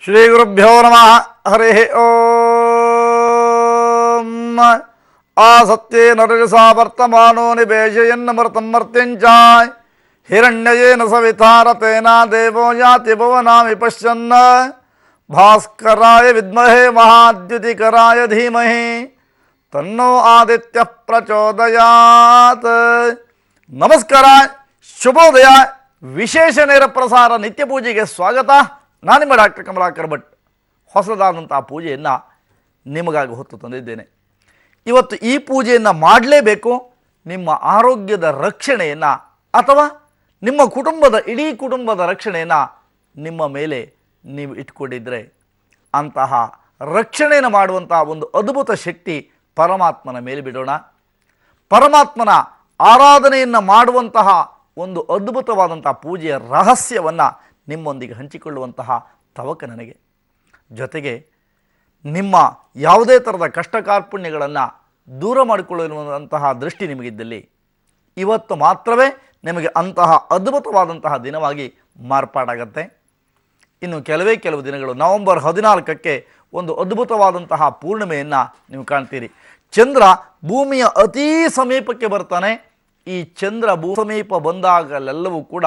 ಶ್ರೀ ಗುರುಭ್ಯೋ ನಮಃ. ಹರಿ ಓಂ. ಆಸತ್ಯೇನ ರಜಸಾ ವರ್ತಮಾನೋ ನಿವೇಶಯನ್ನಮೃತಂ ಮರ್ತ್ಯಂಚ ಹಿರಣ್ಯಯೇನ ಸವಿತಾರತೇನ ದೇವೋ ಯಾತಿ ಭುವನಾಮಿ ಪಶ್ಯನ್ನ ಭಾಸ್ಕರಾಯ ವಿದ್ಮಹೇ ಮಹಾದ್ಯುತಿಕರಾಯ ಧೀಮಹಿ ತನ್ನೋ ಆದಿತ್ಯ ಪ್ರಚೋದಯಾತ್. ನಮಸ್ಕಾರ, ಶುಭೋದಯ. ವಿಶೇಷ ನೇರ ಪ್ರಸಾರ ನಿತ್ಯ ಪೂಜೆಗೆ ಸ್ವಾಗತ. ನಾನು ನಿಮ್ಮ ಡಾಕ್ಟರ್ ಕಮಲಾಕರ್ ಭಟ್. ಹೊಸದಾದಂಥ ಪೂಜೆಯನ್ನು ನಿಮಗಾಗಿ ಹೊತ್ತು ತಂದಿದ್ದೇನೆ. ಇವತ್ತು ಈ ಪೂಜೆಯನ್ನು ಮಾಡಲೇಬೇಕು. ನಿಮ್ಮ ಆರೋಗ್ಯದ ರಕ್ಷಣೆಯನ್ನು ಅಥವಾ ನಿಮ್ಮ ಕುಟುಂಬದ ಇಡೀ ಕುಟುಂಬದ ರಕ್ಷಣೆಯನ್ನು ನಿಮ್ಮ ಮೇಲೆ ನೀವು ಇಟ್ಕೊಂಡಿದ್ದರೆ ಅಂತಹ ರಕ್ಷಣೆಯನ್ನು ಮಾಡುವಂತಹ ಒಂದು ಅದ್ಭುತ ಶಕ್ತಿ ಪರಮಾತ್ಮನ ಮೇಲೆ ಬಿಡೋಣ. ಪರಮಾತ್ಮನ ಆರಾಧನೆಯನ್ನು ಮಾಡುವಂತಹ ಒಂದು ಅದ್ಭುತವಾದಂಥ ಪೂಜೆಯ ರಹಸ್ಯವನ್ನು ನಿಮ್ಮೊಂದಿಗೆ ಹಂಚಿಕೊಳ್ಳುವಂತಹ ತವಕ ನನಗೆ. ಜೊತೆಗೆ ನಿಮ್ಮ ಯಾವುದೇ ಥರದ ಕಷ್ಟ ಕಾರ್ಪಣ್ಯಗಳನ್ನು ದೂರ ಮಾಡಿಕೊಳ್ಳುವಂತಹ ದೃಷ್ಟಿ ನಿಮಗಿದ್ದಲ್ಲಿ ಇವತ್ತು ಮಾತ್ರವೇ ನಿಮಗೆ ಅಂತಹ ಅದ್ಭುತವಾದಂತಹ ದಿನವಾಗಿ ಮಾರ್ಪಾಡಾಗತ್ತೆ. ಇನ್ನು ಕೆಲವು ದಿನಗಳು ನವೆಂಬರ್ 14ಕ್ಕೆ ಒಂದು ಅದ್ಭುತವಾದಂತಹ ಪೂರ್ಣಿಮೆಯನ್ನು ನೀವು ಕಾಣ್ತೀರಿ. ಚಂದ್ರ ಭೂಮಿಯ ಅತೀ ಸಮೀಪಕ್ಕೆ ಬರ್ತಾನೆ. ಈ ಚಂದ್ರ ಭೂ ಸಮೀಪ ಬಂದಾಗಲೆಲ್ಲವೂ ಕೂಡ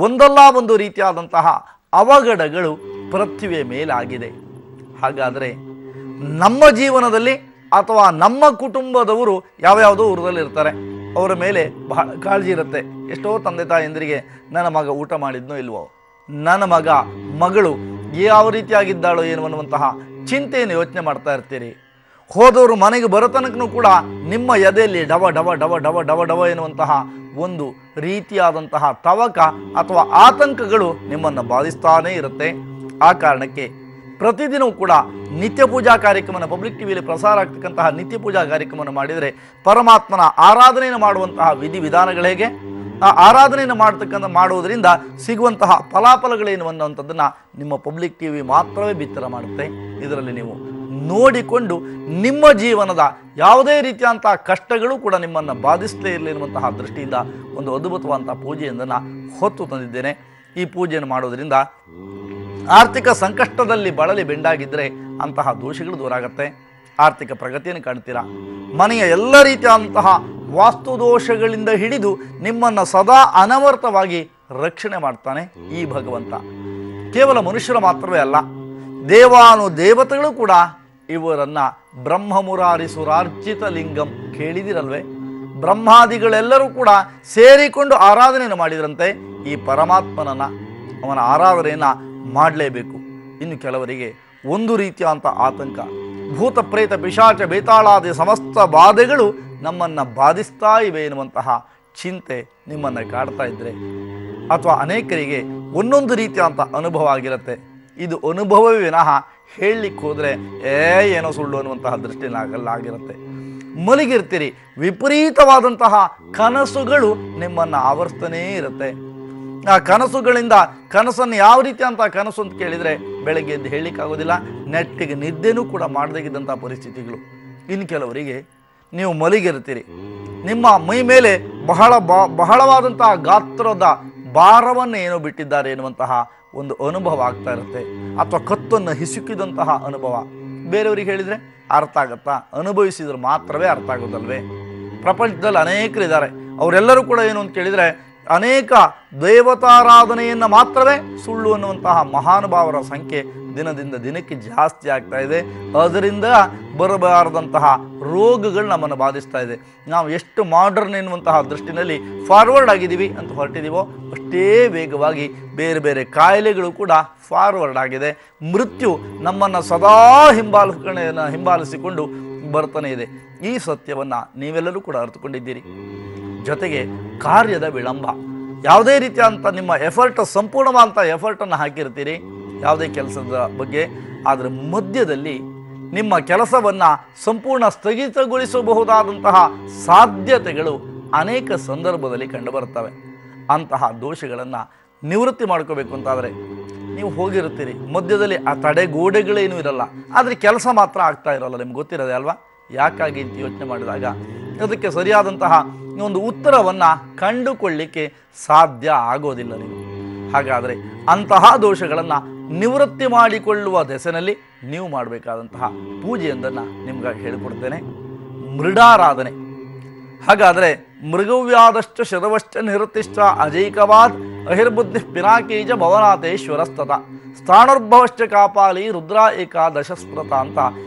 ಒಂದಲ್ಲ ಒಂದು ರೀತಿಯಾದಂತಹ ಅವಘಡಗಳು ಪೃಥ್ವಿಯ ಮೇಲಾಗಿದೆ. ಹಾಗಾದರೆ ನಮ್ಮ ಜೀವನದಲ್ಲಿ ಅಥವಾ ನಮ್ಮ ಕುಟುಂಬದವರು ಯಾವ್ಯಾವುದೋ ಊರದಲ್ಲಿರ್ತಾರೆ. ಅವರ ಮೇಲೆ ಬಹಳ ಕಾಳಜಿ ಇರುತ್ತೆ. ಎಷ್ಟೋ ತಂದೆ ತಾಯಂದಿರಿಗೆ ನನ್ನ ಮಗ ಊಟ ಮಾಡಿದ್ನೋ ಇಲ್ವೋ, ನನ್ನ ಮಗಳು ಯಾವ ರೀತಿಯಾಗಿದ್ದಾಳೋ ಏನು ಅನ್ನುವಂತಹ ಚಿಂತೆಯನ್ನು ಯೋಚನೆ ಮಾಡ್ತಾ ಇರ್ತೀರಿ. ಹೋದವರು ಮನೆಗೆ ಬರೋ ತನಕನೂ ಕೂಡ ನಿಮ್ಮ ಎದೆಯಲ್ಲಿ ಡವ ಡವ ಡವ ಡವ ಡವ ಡವ ಎನ್ನುವಂತಹ ಒಂದು ರೀತಿಯಾದಂತಹ ತವಕ ಅಥವಾ ಆತಂಕಗಳು ನಿಮ್ಮನ್ನು ಬಾಧಿಸ್ತಾನೇ ಇರುತ್ತೆ. ಆ ಕಾರಣಕ್ಕೆ ಪ್ರತಿದಿನವೂ ಕೂಡ ನಿತ್ಯ ಪೂಜಾ ಕಾರ್ಯಕ್ರಮನ ಪಬ್ಲಿಕ್ ಟಿವಿಯಲ್ಲಿ ಪ್ರಸಾರ ಆಗ್ತಕ್ಕಂತಹ ನಿತ್ಯ ಪೂಜಾ ಕಾರ್ಯಕ್ರಮವನ್ನು ಮಾಡಿದರೆ ಪರಮಾತ್ಮನ ಆರಾಧನೆಯನ್ನು ಮಾಡುವಂತಹ ವಿಧಿವಿಧಾನಗಳು ಹೇಗೆ, ಆ ಆರಾಧನೆಯನ್ನು ಮಾಡುವುದರಿಂದ ಸಿಗುವಂತಹ ಫಲಾಫಲಗಳೇನು ಅನ್ನುವಂಥದ್ದನ್ನು ನಿಮ್ಮ ಪಬ್ಲಿಕ್ ಟಿವಿ ಮಾತ್ರವೇ ಬಿತ್ತರ ಮಾಡುತ್ತೆ. ಇದರಲ್ಲಿ ನೀವು ನೋಡಿಕೊಂಡು ನಿಮ್ಮ ಜೀವನದ ಯಾವುದೇ ರೀತಿಯಂತಹ ಕಷ್ಟಗಳು ಕೂಡ ನಿಮ್ಮನ್ನು ಬಾಧಿಸಲೇ ಇರಲಿ ಎನ್ನುವಂತಹ ದೃಷ್ಟಿಯಿಂದ ಒಂದು ಅದ್ಭುತವಾದಂಥ ಪೂಜೆಯೊಂದನ್ನು ಹೊತ್ತು ತಂದಿದ್ದೇನೆ. ಈ ಪೂಜೆಯನ್ನು ಮಾಡೋದರಿಂದ ಆರ್ಥಿಕ ಸಂಕಷ್ಟದಲ್ಲಿ ಬಳಲಿ ಬೆಂಡಾಗಿದ್ದರೆ ಅಂತಹ ದೋಷಗಳು ದೂರ ಆಗುತ್ತೆ. ಆರ್ಥಿಕ ಪ್ರಗತಿಯನ್ನು ಕಾಣ್ತೀರಾ. ಮನೆಯ ಎಲ್ಲ ರೀತಿಯಾದಂತಹ ವಾಸ್ತು ದೋಷಗಳಿಂದ ಹಿಡಿದು ನಿಮ್ಮನ್ನು ಸದಾ ಅನವರ್ತವಾಗಿ ರಕ್ಷಣೆ ಮಾಡ್ತಾನೆ ಈ ಭಗವಂತ. ಕೇವಲ ಮನುಷ್ಯರು ಮಾತ್ರವೇ ಅಲ್ಲ, ದೇವತೆಗಳು ಕೂಡ ಇವರನ್ನು ಬ್ರಹ್ಮಮುರಾರಿಸುರಾರ್ಚಿತ ಲಿಂಗಂ ಕೇಳಿದಿರಲ್ವೇ? ಬ್ರಹ್ಮಾದಿಗಳೆಲ್ಲರೂ ಕೂಡ ಸೇರಿಕೊಂಡು ಆರಾಧನೆಯನ್ನು ಮಾಡಿದ್ರಂತೆ. ಈ ಪರಮಾತ್ಮನನ್ನು ಅವನ ಆರಾಧನೆಯನ್ನು ಮಾಡಲೇಬೇಕು. ಇನ್ನು ಕೆಲವರಿಗೆ ಒಂದು ರೀತಿಯಾದಂಥ ಆತಂಕ, ಭೂತ ಪ್ರೇತ ಪಿಶಾಚ ಬೇತಾಳಾದಿ ಸಮಸ್ತ ಬಾಧೆಗಳು ನಮ್ಮನ್ನು ಬಾಧಿಸ್ತಾ ಇವೆ ಎನ್ನುವಂತಹ ಚಿಂತೆ ನಿಮ್ಮನ್ನು ಕಾಡ್ತಾ ಇದ್ದರೆ, ಅಥವಾ ಅನೇಕರಿಗೆ ಒಂದೊಂದು ರೀತಿಯಾದಂಥ ಅನುಭವ ಆಗಿರುತ್ತೆ. ಇದು ಅನುಭವವೇ ವಿನಃ ಹೇಳಲಿಕ್ಕೆ ಹೋದರೆ ಏನೋ ಸುಳ್ಳು ಅನ್ನುವಂತಹ ದೃಷ್ಟಿನಾಗಲ್ಲಾಗಿರುತ್ತೆ. ಮಲಗಿರ್ತೀರಿ, ವಿಪರೀತವಾದಂತಹ ಕನಸುಗಳು ನಿಮ್ಮನ್ನು ಆವರಿಸ್ತಾನೇ ಇರುತ್ತೆ. ಆ ಕನಸುಗಳಿಂದ ಕನಸನ್ನು ಯಾವ ರೀತಿ ಅಂತ ಕನಸು ಅಂತ ಕೇಳಿದರೆ ಬೆಳಗ್ಗೆ ಎದ್ದು ಹೇಳಲಿಕ್ಕಾಗೋದಿಲ್ಲ. ನೆಟ್ಟಿಗೆ ನಿದ್ದೆನೂ ಕೂಡ ಮಾಡದಾಗಿದ್ದಂಥ ಪರಿಸ್ಥಿತಿಗಳು. ಇನ್ನು ಕೆಲವರಿಗೆ ನೀವು ಮಲಗಿರ್ತೀರಿ, ನಿಮ್ಮ ಮೈ ಮೇಲೆ ಬಹಳವಾದಂತಹ ಗಾತ್ರದ ಭಾರವನ್ನು ಏನೋ ಬಿಟ್ಟಿದ್ದಾರೆ ಎನ್ನುವಂತಹ ಒಂದು ಅನುಭವ ಆಗ್ತಾ ಇರುತ್ತೆ. ಅಥವಾ ಕತ್ತನ್ನು ಹಿಸುಕಿದಂತಹ ಅನುಭವ. ಬೇರೆಯವ್ರಿಗೆ ಹೇಳಿದರೆ ಅರ್ಥ ಆಗತ್ತಾ? ಅನುಭವಿಸಿದ್ರೆ ಮಾತ್ರವೇ ಅರ್ಥ ಆಗೋದಲ್ವೇ? ಪ್ರಪಂಚದಲ್ಲಿ ಅನೇಕರಿದ್ದಾರೆ. ಅವರೆಲ್ಲರೂ ಕೂಡ ಏನು ಅಂತ ಕೇಳಿದರೆ ಅನೇಕ ದೇವತಾರಾಧನೆಯನ್ನು ಮಾತ್ರವೇ ಸುಳ್ಳು ಅನ್ನುವಂತಹ ಮಹಾನುಭಾವರ ಸಂಖ್ಯೆ ದಿನದಿಂದ ದಿನಕ್ಕೆ ಜಾಸ್ತಿ ಆಗ್ತಾ ಇದೆ. ಅದರಿಂದ ಬರಬಾರದಂತಹ ರೋಗಗಳು ನಮ್ಮನ್ನು ಬಾಧಿಸ್ತಾ ಇದೆ. ನಾವು ಎಷ್ಟು ಮಾಡರ್ನ್ ಎನ್ನುವಂತಹ ದೃಷ್ಟಿನಲ್ಲಿ ಫಾರ್ವರ್ಡ್ ಆಗಿದ್ದೀವಿ ಅಂತ ಹೊರಟಿದ್ದೀವೋ ಅಷ್ಟೇ ವೇಗವಾಗಿ ಬೇರೆ ಬೇರೆ ಕಾಯಿಲೆಗಳು ಕೂಡ ಫಾರ್ವರ್ಡ್ ಆಗಿದೆ. ಮೃತ್ಯು ನಮ್ಮನ್ನು ಸದಾ ಹಿಂಬಾಲಿಸಿಕೊಂಡು ಬರ್ತಾನೆ ಇದೆ. ಈ ಸತ್ಯವನ್ನು ನೀವೆಲ್ಲರೂ ಕೂಡ ಅರ್ಥಕೊಂಡಿದ್ದೀರಿ. ಜೊತೆಗೆ ಕಾರ್ಯದ ವಿಳಂಬ. ಯಾವುದೇ ರೀತಿಯಾದಂಥ ನಿಮ್ಮ ಸಂಪೂರ್ಣವಾದಂಥ ಎಫರ್ಟನ್ನು ಹಾಕಿರ್ತೀರಿ ಯಾವುದೇ ಕೆಲಸದ ಬಗ್ಗೆ, ಆದರೆ ಮಧ್ಯದಲ್ಲಿ ನಿಮ್ಮ ಕೆಲಸವನ್ನು ಸಂಪೂರ್ಣ ಸ್ಥಗಿತಗೊಳಿಸಬಹುದಾದಂತಹ ಸಾಧ್ಯತೆಗಳು ಅನೇಕ ಸಂದರ್ಭದಲ್ಲಿ ಕಂಡುಬರುತ್ತವೆ. ಅಂತಹ ದೋಷಗಳನ್ನು ನಿವೃತ್ತಿ ಮಾಡ್ಕೋಬೇಕು ಅಂತಾದರೆ ನೀವು ಹೋಗಿರ್ತೀರಿ, ಮಧ್ಯದಲ್ಲಿ ಆ ತಡೆಗೋಡೆಗಳೇನೂ ಇರಲ್ಲ, ಆದರೆ ಕೆಲಸ ಮಾತ್ರ ಆಗ್ತಾ ಇರೋಲ್ಲ. ನಿಮ್ಗೆ ಗೊತ್ತಿರೋದೆ ಅಲ್ವಾ ಯಾಕಾಗಿ ಅಂತ ಯೋಚನೆ ಮಾಡಿದಾಗ ಅದಕ್ಕೆ ಸರಿಯಾದಂತಹ ಒಂದು ಉತ್ತರವನ್ನು ಕಂಡುಕೊಳ್ಳಿಕ್ಕೆ ಸಾಧ್ಯ ಆಗೋದಿಲ್ಲ ನೀವು. ಹಾಗಾದರೆ ಅಂತಹ ದೋಷಗಳನ್ನು ನಿವೃತ್ತಿ ಮಾಡಿಕೊಳ್ಳುವ ದೆಸೆನಲ್ಲಿ ನೀವು ಮಾಡಬೇಕಾದಂತಹ ಪೂಜೆಯೊಂದನ್ನು ನಿಮ್ಗಾಗಿ ಹೇಳಿಕೊಡ್ತೇನೆ. ಮೃಡಾರಾಧನೆ. ಹಾಗಾದರೆ ಮೃಗವ್ಯಾದಶ್ಚ ಶರವಶ್ಚ ನಿವೃತ್ತಿಶ್ಚ ಅಜೈಕವಾದ್ ಅಹಿರ್ಬುದ್ಧಿ ಪಿನಾಕೀಜ ಭವನಾಥೇಶ್ವರಸ್ತತ ಸ್ಥಾಣುರ್ಭವಶ್ಚ ಕಾಪಾಲಿ ರುದ್ರ ಏಕಾದಶ ಸ್ಮೃತ ಅಂತ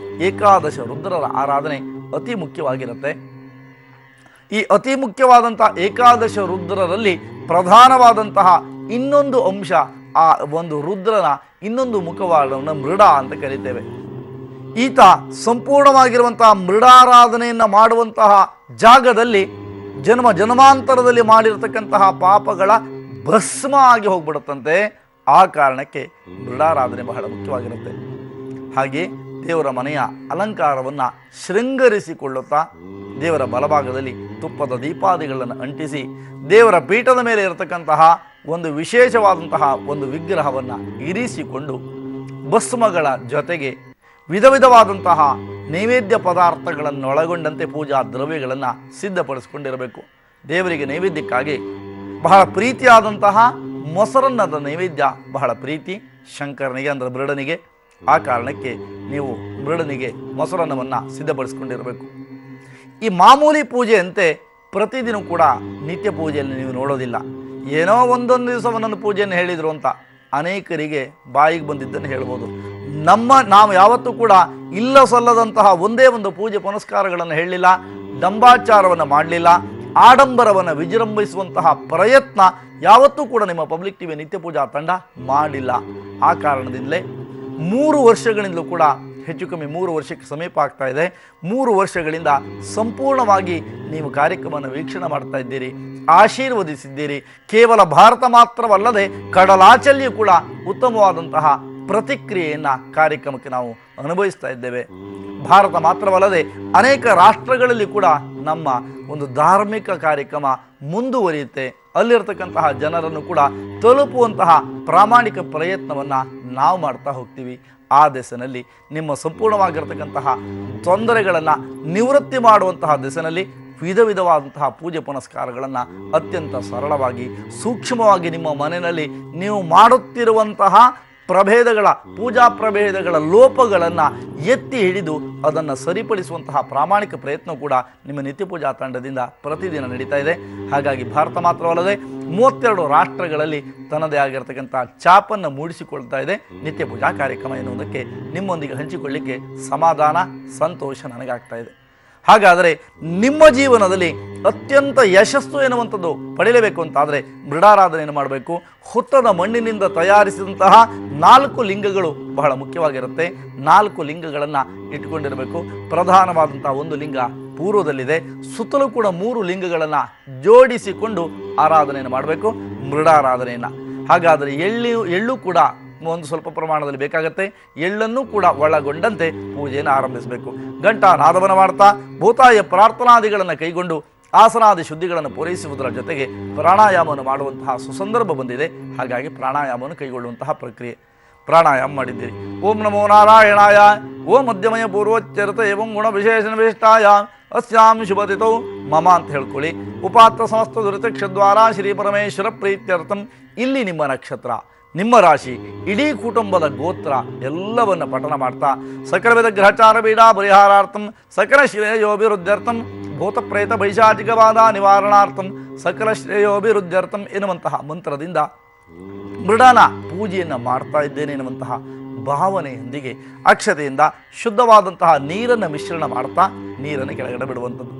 ಏಕಾದಶ ರುದ್ರರ ಆರಾಧನೆ ಅತಿ ಮುಖ್ಯವಾಗಿರುತ್ತೆ. ಈ ಅತಿ ಮುಖ್ಯವಾದಂತಹ ಏಕಾದಶ ರುದ್ರರಲ್ಲಿ ಪ್ರಧಾನವಾದಂತಹ ಇನ್ನೊಂದು ಅಂಶ, ಆ ಒಂದು ರುದ್ರನ ಇನ್ನೊಂದು ಮುಖವಾಡವನ್ನು ಮೃಡ ಅಂತ ಕರೀತೇವೆ. ಈತ ಸಂಪೂರ್ಣವಾಗಿರುವಂತಹ ಮೃಡಾರಾಧನೆಯನ್ನು ಮಾಡುವಂತಹ ಜಾಗದಲ್ಲಿ ಜನ್ಮಾಂತರದಲ್ಲಿ ಮಾಡಿರತಕ್ಕಂತಹ ಪಾಪಗಳ ಭಸ್ಮ ಆಗಿ ಹೋಗ್ಬಿಡುತ್ತಂತೆ. ಆ ಕಾರಣಕ್ಕೆ ಮೃಡಾರಾಧನೆ ಬಹಳ ಮುಖ್ಯವಾಗಿರುತ್ತೆ. ಹಾಗೆ ದೇವರ ಮನೆಯ ಅಲಂಕಾರವನ್ನು ಶೃಂಗರಿಸಿಕೊಳ್ಳುತ್ತಾ ದೇವರ ಬಲಭಾಗದಲ್ಲಿ ತುಪ್ಪದ ದೀಪಾದಿಗಳನ್ನು ಅಂಟಿಸಿ ದೇವರ ಪೀಠದ ಮೇಲೆ ಇರತಕ್ಕಂತಹ ಒಂದು ವಿಶೇಷವಾದಂತಹ ಒಂದು ವಿಗ್ರಹವನ್ನು ಇರಿಸಿಕೊಂಡು ಭಸ್ಮಗಳ ಜೊತೆಗೆ ವಿಧ ವಿಧವಾದಂತಹ ನೈವೇದ್ಯ ಪದಾರ್ಥಗಳನ್ನು ಒಳಗೊಂಡಂತೆ ಪೂಜಾ ದ್ರವ್ಯಗಳನ್ನು ಸಿದ್ಧಪಡಿಸಿಕೊಂಡಿರಬೇಕು. ದೇವರಿಗೆ ನೈವೇದ್ಯಕ್ಕಾಗಿ ಬಹಳ ಪ್ರೀತಿಯಾದಂತಹ ಮೊಸರನ್ನದ ನೈವೇದ್ಯ ಬಹಳ ಪ್ರೀತಿ ಶಂಕರನಿಗೆ, ಅಂದರೆ ಮೃಡನಿಗೆ. ಆ ಕಾರಣಕ್ಕೆ ನೀವು ಮೃಡನಿಗೆ ಮೊಸರನ್ನವನ್ನು ಸಿದ್ಧಪಡಿಸಿಕೊಂಡಿರಬೇಕು. ಈ ಮಾಮೂಲಿ ಪೂಜೆಯಂತೆ ಪ್ರತಿದಿನ ಕೂಡ ನಿತ್ಯ ಪೂಜೆಯಲ್ಲಿ ನೀವು ನೋಡೋದಿಲ್ಲ. ಏನೋ ಒಂದೊಂದು ದಿವಸ ಒಂದೊಂದು ಪೂಜೆಯನ್ನು ಹೇಳಿದರು ಅಂತ ಅನೇಕರಿಗೆ ಬಾಯಿಗೆ ಬಂದಿದ್ದನ್ನು ಹೇಳ್ಬೋದು. ನಾವು ಯಾವತ್ತೂ ಕೂಡ ಇಲ್ಲ ಸಲ್ಲದಂತಹ ಒಂದೇ ಒಂದು ಪೂಜೆ ಪುನಸ್ಕಾರಗಳನ್ನು ಹೇಳಲಿಲ್ಲ, ದಂಬಾಚಾರವನ್ನು ಮಾಡಲಿಲ್ಲ, ಆಡಂಬರವನ್ನು ವಿಜೃಂಭಿಸುವಂತಹ ಪ್ರಯತ್ನ ಯಾವತ್ತೂ ಕೂಡ ನಿಮ್ಮ ಪಬ್ಲಿಕ್ ಟಿವಿ ನಿತ್ಯ ಪೂಜಾ ತಂಡ ಮಾಡಿಲ್ಲ. ಆ ಕಾರಣದಿಂದಲೇ 3 ವರ್ಷಗಳಿಂದಲೂ ಕೂಡ ಹೆಚ್ಚು ಕಮ್ಮಿ 3 ವರ್ಷಕ್ಕೆ ಸಮೀಪ ಆಗ್ತಾ ಇದೆ. 3 ವರ್ಷಗಳಿಂದ ಸಂಪೂರ್ಣವಾಗಿ ನೀವು ಕಾರ್ಯಕ್ರಮವನ್ನು ವೀಕ್ಷಣೆ ಮಾಡ್ತಾ ಇದ್ದೀರಿ, ಆಶೀರ್ವದಿಸಿದ್ದೀರಿ. ಕೇವಲ ಭಾರತ ಮಾತ್ರವಲ್ಲದೆ ಕಡಲಾಚೆಯಲ್ಲಿಯೂ ಕೂಡ ಉತ್ತಮವಾದಂತಹ ಪ್ರತಿಕ್ರಿಯೆಯನ್ನು ಕಾರ್ಯಕ್ರಮಕ್ಕೆ ನಾವು ಅನುಭವಿಸ್ತಾ ಇದ್ದೇವೆ. ಭಾರತ ಮಾತ್ರವಲ್ಲದೆ ಅನೇಕ ರಾಷ್ಟ್ರಗಳಲ್ಲಿ ಕೂಡ ನಮ್ಮ ಒಂದು ಧಾರ್ಮಿಕ ಕಾರ್ಯಕ್ರಮ ಮುಂದುವರಿಯುತ್ತೆ. ಅಲ್ಲಿರ್ತಕ್ಕಂತಹ ಜನರನ್ನು ಕೂಡ ತಲುಪುವಂತಹ ಪ್ರಾಮಾಣಿಕ ಪ್ರಯತ್ನವನ್ನು ನಾವು ಮಾಡ್ತಾ ಹೋಗ್ತೀವಿ. ಆ ದೆಸೆನಲ್ಲಿ ನಿಮ್ಮ ಸಂಪೂರ್ಣವಾಗಿರ್ತಕ್ಕಂತಹ ತೊಂದರೆಗಳನ್ನು ನಿವೃತ್ತಿ ಮಾಡುವಂತಹ ದೆಸೆನಲ್ಲಿ ವಿಧ ವಿಧವಾದಂತಹ ಪೂಜೆ ಪುನಸ್ಕಾರಗಳನ್ನು ಅತ್ಯಂತ ಸರಳವಾಗಿ ಸೂಕ್ಷ್ಮವಾಗಿ ನಿಮ್ಮ ಮನೆಯಲ್ಲಿ ನೀವು ಮಾಡುತ್ತಿರುವಂತಹ ಪ್ರಭೇದಗಳ ಪೂಜಾ ಪ್ರಭೇದಗಳ ಲೋಪಗಳನ್ನು ಎತ್ತಿ ಹಿಡಿದು ಅದನ್ನು ಸರಿಪಡಿಸುವಂತಹ ಪ್ರಾಮಾಣಿಕ ಪ್ರಯತ್ನ ಕೂಡ ನಿಮ್ಮ ನಿತ್ಯ ಪೂಜಾ ತಂಡದಿಂದ ಪ್ರತಿದಿನ ನಡೀತಾ ಇದೆ. ಹಾಗಾಗಿ ಭಾರತ ಮಾತ್ರವಲ್ಲದೆ 32 ರಾಷ್ಟ್ರಗಳಲ್ಲಿ ತನ್ನದೇ ಆಗಿರತಕ್ಕಂಥ ಛಾಪನ್ನು ಮೂಡಿಸಿಕೊಳ್ತಾ ಇದೆ ನಿತ್ಯ ಪೂಜಾ ಕಾರ್ಯಕ್ರಮ ಎನ್ನುವುದಕ್ಕೆ ನಿಮ್ಮೊಂದಿಗೆ ಹಂಚಿಕೊಳ್ಳಿಕ್ಕೆ ಸಮಾಧಾನ ಸಂತೋಷ ನನಗಾಗ್ತಾ ಇದೆ. ಹಾಗಾದರೆ ನಿಮ್ಮ ಜೀವನದಲ್ಲಿ ಅತ್ಯಂತ ಯಶಸ್ಸು ಎನ್ನುವಂಥದ್ದು ಪಡೆಯಲೇಬೇಕು ಅಂತಾದರೆ ಮೃಡಾರಾಧನೆಯನ್ನು ಮಾಡಬೇಕು. ಹುತ್ತದ ಮಣ್ಣಿನಿಂದ ತಯಾರಿಸಿದಂತಹ 4 ಲಿಂಗಗಳು ಬಹಳ ಮುಖ್ಯವಾಗಿರುತ್ತೆ. 4 ಲಿಂಗಗಳನ್ನು ಇಟ್ಕೊಂಡಿರಬೇಕು. ಪ್ರಧಾನವಾದಂತಹ ಒಂದು ಲಿಂಗ ಪೂರ್ವದಲ್ಲಿದೆ, ಸುತ್ತಲೂ ಕೂಡ 3 ಲಿಂಗಗಳನ್ನು ಜೋಡಿಸಿಕೊಂಡು ಆರಾಧನೆಯನ್ನು ಮಾಡಬೇಕು ಮೃಡಾರಾಧನೆಯನ್ನು. ಹಾಗಾದರೆ ಎಳ್ಳು ಕೂಡ ಒಂದು ಸ್ವಲ್ಪ ಪ್ರಮಾಣದಲ್ಲಿ ಬೇಕಾಗುತ್ತೆ. ಎಳ್ಳನ್ನು ಕೂಡ ಒಳಗೊಂಡಂತೆ ಪೂಜೆಯನ್ನು ಆರಂಭಿಸಬೇಕು. ಗಂಟಾ ನಾದವನ್ನು ಮಾಡ್ತಾ ಭೂತಾಯ ಪ್ರಾರ್ಥನಾದಿಗಳನ್ನು ಕೈಗೊಂಡು ಆಸನಾದಿ ಶುದ್ಧಿಗಳನ್ನು ಪೂರೈಸುವುದರ ಜೊತೆಗೆ ಪ್ರಾಣಾಯಾಮವನ್ನು ಮಾಡುವಂತಹ ಸುಸಂದರ್ಭ ಬಂದಿದೆ. ಹಾಗಾಗಿ ಪ್ರಾಣಾಯಾಮವನ್ನು ಕೈಗೊಳ್ಳುವಂತಹ ಪ್ರಕ್ರಿಯೆ ಪ್ರಾಣಾಯಾಮ ಮಾಡಿದ್ದೀರಿ. ಓಂ ನಮೋ ನಾರಾಯಣಾಯ, ಓಂ ಮಧ್ಯಮಯ ಪೂರ್ವೋಚ್ಚರಿತ ಏವಂ ಗುಣ ವಿಶೇಷಣ ವಿಶಿಷ್ಟಾಯ ಅಸ್ಯಾಂ ಶುಭತಿತೌ ಮಮ ಅಂತ ಹೇಳ್ಕೊಳ್ಳಿ. ಉಪಾತ್ರ ಸಮಸ್ತ ದುರಿತಕ್ಷದ್ವಾರ ಶ್ರೀ ಪರಮೇಶ್ವರ ಪ್ರೀತ್ಯರ್ಥಂ. ಇಲ್ಲಿ ನಿಮ್ಮ ನಕ್ಷತ್ರ, ನಿಮ್ಮ ರಾಶಿ, ಇಡೀ ಕುಟುಂಬದ ಗೋತ್ರ ಎಲ್ಲವನ್ನು ಪಠನ ಮಾಡ್ತಾ ಸಕಲವಿಧ ಗ್ರಹಚಾರ ಪೀಡಾ ಪರಿಹಾರಾರ್ಥಂ ಸಕಲ ಶ್ರೇಯೋಭಿವೃದ್ಧ್ಯರ್ಥಂ ಭೂತ ಪ್ರೇತ ಪೈಶಾಚಿಕವಾದ ನಿವಾರಣಾರ್ಥಂ ಸಕಲ ಶ್ರೇಯೋಭಿವೃದ್ಧ್ಯರ್ಥಂ ಎನ್ನುವಂತಹ ಮಂತ್ರದಿಂದ ಮೃಡನ ಪೂಜೆಯನ್ನು ಮಾಡ್ತಾ ಇದ್ದೇನೆ ಎನ್ನುವಂತಹ ಭಾವನೆಯೊಂದಿಗೆ ಅಕ್ಷತೆಯಿಂದ ಶುದ್ಧವಾದಂತಹ ನೀರನ್ನು ಮಿಶ್ರಣ ಮಾಡ್ತಾ ನೀರನ್ನು ಕೆಳಗಡೆ ಬಿಡುವಂಥದ್ದು.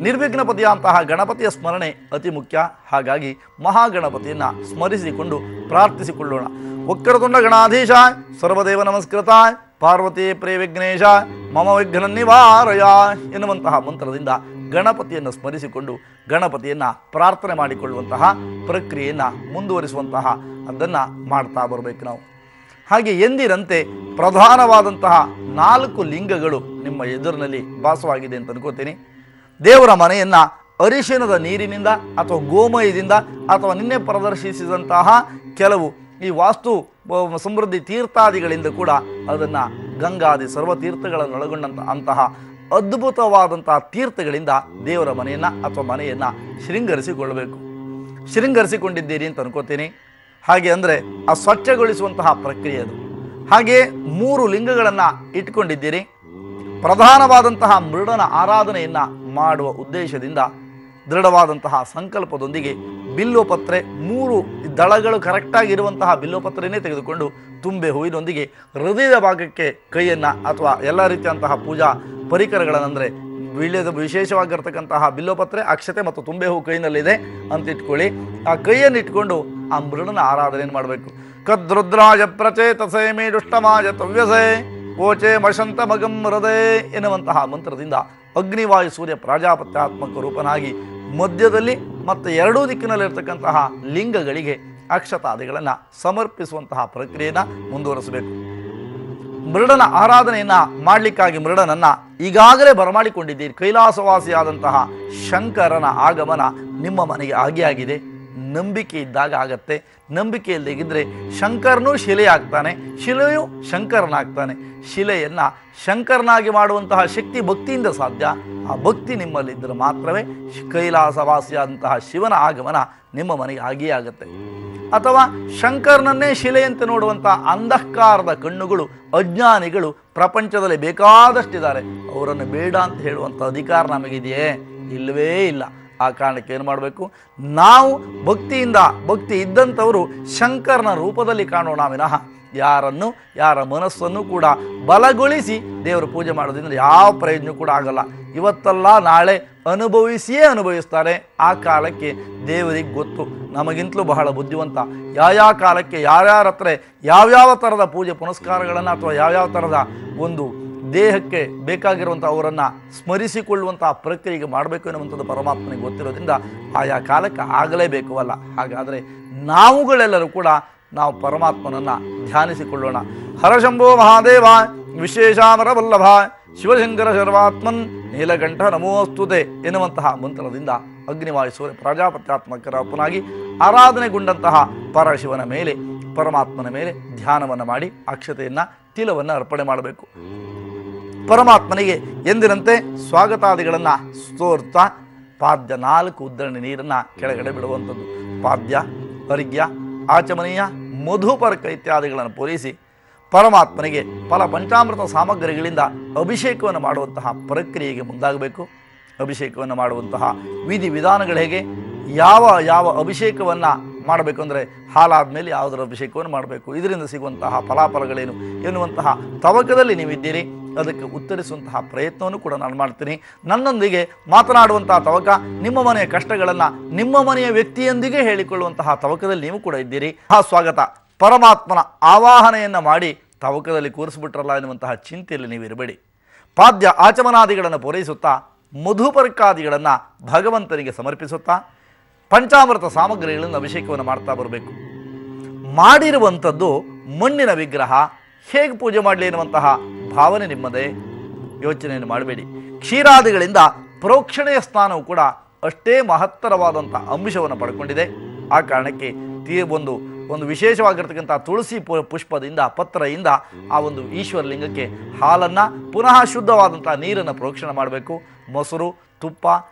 ನಿರ್ವಿಘ್ನಪತಿಯಂತಹ ಗಣಪತಿಯ ಸ್ಮರಣೆ ಅತಿ ಮುಖ್ಯ. ಹಾಗಾಗಿ ಮಹಾಗಣಪತಿಯನ್ನು ಸ್ಮರಿಸಿಕೊಂಡು ಪ್ರಾರ್ಥಿಸಿಕೊಳ್ಳೋಣ. ವಕ್ರತುಂಡ ಗಣಾಧೀಶ ಸರ್ವದೇವ ನಮಸ್ಕೃತ ಪಾರ್ವತಿ ಪ್ರಿಯ ವಿಘ್ನೇಶ ಮಮ ವಿಘ್ನ ನಿವಾರಯ ಎನ್ನುವಂತಹ ಮಂತ್ರದಿಂದ ಗಣಪತಿಯನ್ನು ಸ್ಮರಿಸಿಕೊಂಡು ಗಣಪತಿಯನ್ನು ಪ್ರಾರ್ಥನೆ ಮಾಡಿಕೊಳ್ಳುವಂತಹ ಪ್ರಕ್ರಿಯೆಯನ್ನು ಮುಂದುವರಿಸುವಂತಹ ಅದನ್ನು ಮಾಡ್ತಾ ಬರಬೇಕು ನಾವು. ಹಾಗೆ ಎಂದಿರಂತೆ ಪ್ರಧಾನವಾದಂತಹ 4 ಲಿಂಗಗಳು ನಿಮ್ಮ ಎದುರಿನಲ್ಲಿ ವಾಸವಾಗಿದೆ ಅಂತ ಅನ್ಕೋತೀನಿ. ದೇವರ ಮನೆಯನ್ನು ಅರಿಶಿಣದ ನೀರಿನಿಂದ ಅಥವಾ ಗೋಮಯದಿಂದ ಅಥವಾ ನಿನ್ನೆ ಪ್ರದರ್ಶಿಸಿದಂತಹ ಕೆಲವು ಈ ವಾಸ್ತು ಸಮೃದ್ಧಿ ತೀರ್ಥಾದಿಗಳಿಂದ ಕೂಡ ಅದನ್ನು ಗಂಗಾದಿ ಸರ್ವತೀರ್ಥಗಳನ್ನು ಒಳಗೊಂಡಂತಹ ಅದ್ಭುತವಾದಂತಹ ತೀರ್ಥಗಳಿಂದ ದೇವರ ಮನೆಯನ್ನು ಅಥವಾ ಮನೆಯನ್ನು ಶೃಂಗರಿಸಿಕೊಳ್ಳಬೇಕು. ಶೃಂಗರಿಸಿಕೊಂಡಿದ್ದೀರಿ ಅಂತ ಅನ್ಕೋತೀನಿ. ಹಾಗೆ ಅಂದರೆ ಆ ಸ್ವಚ್ಛಗೊಳಿಸುವಂತಹ ಪ್ರಕ್ರಿಯೆ ಅದು. ಹಾಗೆ 3 ಲಿಂಗಗಳನ್ನು ಇಟ್ಕೊಂಡಿದ್ದೀರಿ. ಪ್ರಧಾನವಾದಂತಹ ಮೃಡನ ಆರಾಧನೆಯನ್ನು ಮಾಡುವ ಉದ್ದೇಶದಿಂದ ದೃಢವಾದಂತಹ ಸಂಕಲ್ಪದೊಂದಿಗೆ ಬಿಲ್ಲೋಪತ್ರೆ 3 ದಳಗಳು ಕರೆಕ್ಟಾಗಿರುವಂತಹ ಬಿಲ್ಲೋಪತ್ರೆಯೇ ತೆಗೆದುಕೊಂಡು ತುಂಬೆ ಹೂವಿನೊಂದಿಗೆ ಹೃದಯದ ಭಾಗಕ್ಕೆ ಕೈಯನ್ನು ಅಥವಾ ಎಲ್ಲ ರೀತಿಯಂತಹ ಪೂಜಾ ಪರಿಕರಗಳನ್ನು, ಅಂದರೆ ವಿಶೇಷವಾಗಿರ್ತಕ್ಕಂತಹ ಬಿಲ್ಲೋಪತ್ರೆ, ಅಕ್ಷತೆ ಮತ್ತು ತುಂಬೆ ಹೂ ಕೈನಲ್ಲಿದೆ ಅಂತ ಇಟ್ಕೊಳ್ಳಿ. ಆ ಕೈಯನ್ನು ಇಟ್ಕೊಂಡು ಆ ಮೃಡನ ಆರಾಧನೆಯನ್ನು ಮಾಡಬೇಕು. ಕದ್ರುದ್ರಾಯ ಪ್ರಚೇತಸೆ ಮೇಡುಷ್ಟಮಾಯ ತವ್ಯಸೆ ಓಚೆ ಮಶಂತ ಮಗಂ ಹೃದಯ ಎನ್ನುವಂತಹ ಮಂತ್ರದಿಂದ ಅಗ್ನಿವಾಯು ಸೂರ್ಯ ಪ್ರಾಜಾಪತ್ಯಾತ್ಮಕ ರೂಪನಾಗಿ ಮಧ್ಯದಲ್ಲಿ ಮತ್ತು ಎರಡೂ ದಿಕ್ಕಿನಲ್ಲಿರ್ತಕ್ಕಂತಹ ಲಿಂಗಗಳಿಗೆ ಅಕ್ಷತಾದಿಗಳನ್ನು ಸಮರ್ಪಿಸುವಂತಹ ಪ್ರಕ್ರಿಯೆಯನ್ನು ಮುಂದುವರಿಸಬೇಕು. ಮೃಡನ ಆರಾಧನೆಯನ್ನು ಮಾಡಲಿಕ್ಕಾಗಿ ಮೃಡನನ್ನು ಈಗಾಗಲೇ ಬರಮಾಡಿಕೊಂಡಿದ್ದೀರಿ. ಕೈಲಾಸವಾಸಿಯಾದಂತಹ ಶಂಕರನ ಆಗಮನ ನಿಮ್ಮ ಮನೆಗೆ ಆಗಿದೆ. ನಂಬಿಕೆ ಇದ್ದಾಗ ಆಗತ್ತೆ. ನಂಬಿಕೆ ಇಲ್ಲದಿದ್ದರೆ ಶಂಕರನೂ ಶಿಲೆ ಆಗ್ತಾನೆ, ಶಿಲೆಯು ಶಂಕರನಾಗ್ತಾನೆ. ಶಿಲೆಯನ್ನು ಶಂಕರನಾಗಿ ಮಾಡುವಂತಹ ಶಕ್ತಿ ಭಕ್ತಿಯಿಂದ ಸಾಧ್ಯ. ಆ ಭಕ್ತಿ ನಿಮ್ಮಲ್ಲಿದ್ದರೆ ಮಾತ್ರವೇ ಕೈಲಾಸವಾಸಿಯಾದಂತಹ ಶಿವನ ಆಗಮನ ನಿಮ್ಮ ಮನೆಗೆ ಆಗುತ್ತೆ. ಅಥವಾ ಶಂಕರನನ್ನೇ ಶಿಲೆಯಂತೆ ನೋಡುವಂಥ ಅಂಧಕಾರದ ಕಣ್ಣುಗಳು, ಅಜ್ಞಾನಿಗಳು ಪ್ರಪಂಚದಲ್ಲಿ ಬೇಕಾದಷ್ಟಿದ್ದಾರೆ. ಅವರನ್ನು ಬೇಡ ಅಂತ ಹೇಳುವಂಥ ಅಧಿಕಾರ ನಮಗಿದೆಯೇ? ಇಲ್ಲವೇ ಇಲ್ಲ. ಆ ಕಾರಣಕ್ಕೆ ಏನು ಮಾಡಬೇಕು? ನಾವು ಭಕ್ತಿ ಇದ್ದಂಥವರು ಶಂಕರನ ರೂಪದಲ್ಲಿ ಕಾಣೋಣ ವಿನಃ ಯಾರ ಮನಸ್ಸನ್ನು ಕೂಡ ಬಲಗೊಳಿಸಿ ದೇವರ ಪೂಜೆ ಮಾಡೋದ್ರಿಂದ ಯಾವ ಪ್ರಯೋಜನ ಕೂಡ ಆಗಲ್ಲ. ಇವತ್ತಲ್ಲ ನಾಳೆ ಅನುಭವಿಸ್ತಾರೆ. ಆ ಕಾಲಕ್ಕೆ ದೇವರಿಗೆ ಗೊತ್ತು. ನಮಗಿಂತಲೂ ಬಹಳ ಬುದ್ಧಿವಂತ. ಯಾವ ಕಾಲಕ್ಕೆ ಯಾರ್ಯಾರ ಹತ್ರ ಯಾವ್ಯಾವ ಥರದ ಪೂಜೆ ಪುನಸ್ಕಾರಗಳನ್ನು ಅಥವಾ ಯಾವ್ಯಾವ ಥರದ ಒಂದು ದೇಹಕ್ಕೆ ಬೇಕಾಗಿರುವಂಥ ಅವರನ್ನು ಸ್ಮರಿಸಿಕೊಳ್ಳುವಂಥ ಪ್ರಕ್ರಿಯೆಗೆ ಮಾಡಬೇಕು ಎನ್ನುವಂಥದ್ದು ಪರಮಾತ್ಮನಿಗೆ ಗೊತ್ತಿರೋದ್ರಿಂದ ಆಯಾ ಕಾಲಕ್ಕೆ ಆಗಲೇಬೇಕು ಅಲ್ಲ. ಹಾಗಾದರೆ ನಾವುಗಳೆಲ್ಲರೂ ಕೂಡ ನಾವು ಪರಮಾತ್ಮನನ್ನು ಧ್ಯಾನಿಸಿಕೊಳ್ಳೋಣ. ಹರಶಂಭೋ ಮಹಾದೇವ ವಿಶೇಷಾಮರ ವಲ್ಲಭ ಶಿವಶಂಕರ ಶರ್ವಾತ್ಮನ್ ನೀಲಕಂಠ ನಮೋಸ್ತುತೆ ಎನ್ನುವಂತಹ ಮಂತ್ರದಿಂದ ಅಗ್ನಿವಾಯು ಸೂರ್ಯ ಪ್ರಾಜಾಪತ್ಯಾತ್ಮಕರ ಅಪ್ಪನಾಗಿ ಆರಾಧನೆಗೊಂಡಂತಹ ಪರಶಿವನ ಮೇಲೆ, ಪರಮಾತ್ಮನ ಮೇಲೆ ಧ್ಯಾನವನ್ನು ಮಾಡಿ ಅಕ್ಷತೆಯನ್ನು, ತಿಲವನ್ನು ಅರ್ಪಣೆ ಮಾಡಬೇಕು. ಪರಮಾತ್ಮನಿಗೆ ಎಂದಿನಂತೆ ಸ್ವಾಗತಾದಿಗಳನ್ನು ಸ್ತೋರ್ತಾ ಪಾದ್ಯ 4 ಉದ್ದರಣೆ ನೀರನ್ನು ಕೆಳಗಡೆ ಬಿಡುವಂಥದ್ದು. ಪಾದ್ಯ, ಅರ್ಘ್ಯ, ಆಚಮನೀಯ, ಮಧುಪರ್ಕ ಇತ್ಯಾದಿಗಳನ್ನು ಪೂರೈಸಿ ಪರಮಾತ್ಮನಿಗೆ ಪಂಚಾಮೃತ ಸಾಮಗ್ರಿಗಳಿಂದ ಅಭಿಷೇಕವನ್ನು ಮಾಡುವಂತಹ ಪ್ರಕ್ರಿಯೆಗೆ ಮುಂದಾಗಬೇಕು. ಅಭಿಷೇಕವನ್ನು ಮಾಡುವಂತಹ ವಿಧಾನಗಳು ಹೇಗೆ, ಯಾವ ಅಭಿಷೇಕವನ್ನು ಮಾಡಬೇಕು ಅಂದರೆ ಹಾಲಾದ ಮೇಲೆ ಯಾವುದರ ಅಭಿಷೇಕವನ್ನು ಮಾಡಬೇಕು, ಇದರಿಂದ ಸಿಗುವಂತಹ ಫಲಾಫಲಗಳೇನು ಎನ್ನುವಂತಹ ತವಕದಲ್ಲಿ ನೀವಿದ್ದೀರಿ. ಅದಕ್ಕೆ ಉತ್ತರಿಸುವಂತಹ ಪ್ರಯತ್ನವನ್ನು ಕೂಡ ನಾನು ಮಾಡ್ತೀನಿ. ನನ್ನೊಂದಿಗೆ ಮಾತನಾಡುವಂತಹ ತವಕ, ನಿಮ್ಮ ಮನೆಯ ಕಷ್ಟಗಳನ್ನು ನಿಮ್ಮ ಮನೆಯ ವ್ಯಕ್ತಿಯೊಂದಿಗೆ ಹೇಳಿಕೊಳ್ಳುವಂತಹ ತವಕದಲ್ಲಿ ನೀವು ಕೂಡ ಇದ್ದೀರಿ. ಸ್ವಾಗತ. ಪರಮಾತ್ಮನ ಆವಾಹನೆಯನ್ನು ಮಾಡಿ ತವಕದಲ್ಲಿ ಕೂರಿಸ್ಬಿಟ್ರಲ್ಲ ಎನ್ನುವಂತಹ ಚಿಂತೆಯಲ್ಲಿ ನೀವು ಇರಬೇಡಿ. ಪಾದ್ಯ ಆಚಮನಾದಿಗಳನ್ನು ಪೂರೈಸುತ್ತಾ ಮಧುಪರ್ಕಾದಿಗಳನ್ನು ಭಗವಂತನಿಗೆ ಸಮರ್ಪಿಸುತ್ತಾ ಪಂಚಾಮೃತ ಸಾಮಗ್ರಿಗಳಿಂದ ಅಭಿಷೇಕವನ್ನು ಮಾಡ್ತಾ ಬರಬೇಕು. ಮಾಡಿರುವಂಥದ್ದು ಮಣ್ಣಿನ ವಿಗ್ರಹ, ಹೇಗೆ ಪೂಜೆ ಮಾಡಲಿ ಎನ್ನುವಂತಹ ಭಾವನೆ ನಿಮ್ಮದೇ. ಯೋಚನೆಯನ್ನು ಮಾಡಬೇಡಿ. ಕ್ಷೀರಾದಿಗಳಿಂದ ಪ್ರೋಕ್ಷಣೆಯ ಸ್ನಾನವು ಕೂಡ ಅಷ್ಟೇ ಮಹತ್ತರವಾದಂಥ ಅಂಶವನ್ನು ಪಡ್ಕೊಂಡಿದೆ. ಆ ಕಾರಣಕ್ಕೆ ಒಂದು ವಿಶೇಷವಾಗಿರ್ತಕ್ಕಂಥ ತುಳಸಿ ಪುಷ್ಪದಿಂದ, ಪತ್ರೆಯಿಂದ ಆ ಒಂದು ಈಶ್ವರಲಿಂಗಕ್ಕೆ ಹಾಲನ್ನು, ಪುನಃ ಶುದ್ಧವಾದಂಥ ನೀರನ್ನು ಪ್ರೋಕ್ಷಣೆ ಮಾಡಬೇಕು. ಮೊಸರು, ತುಪ್ಪ,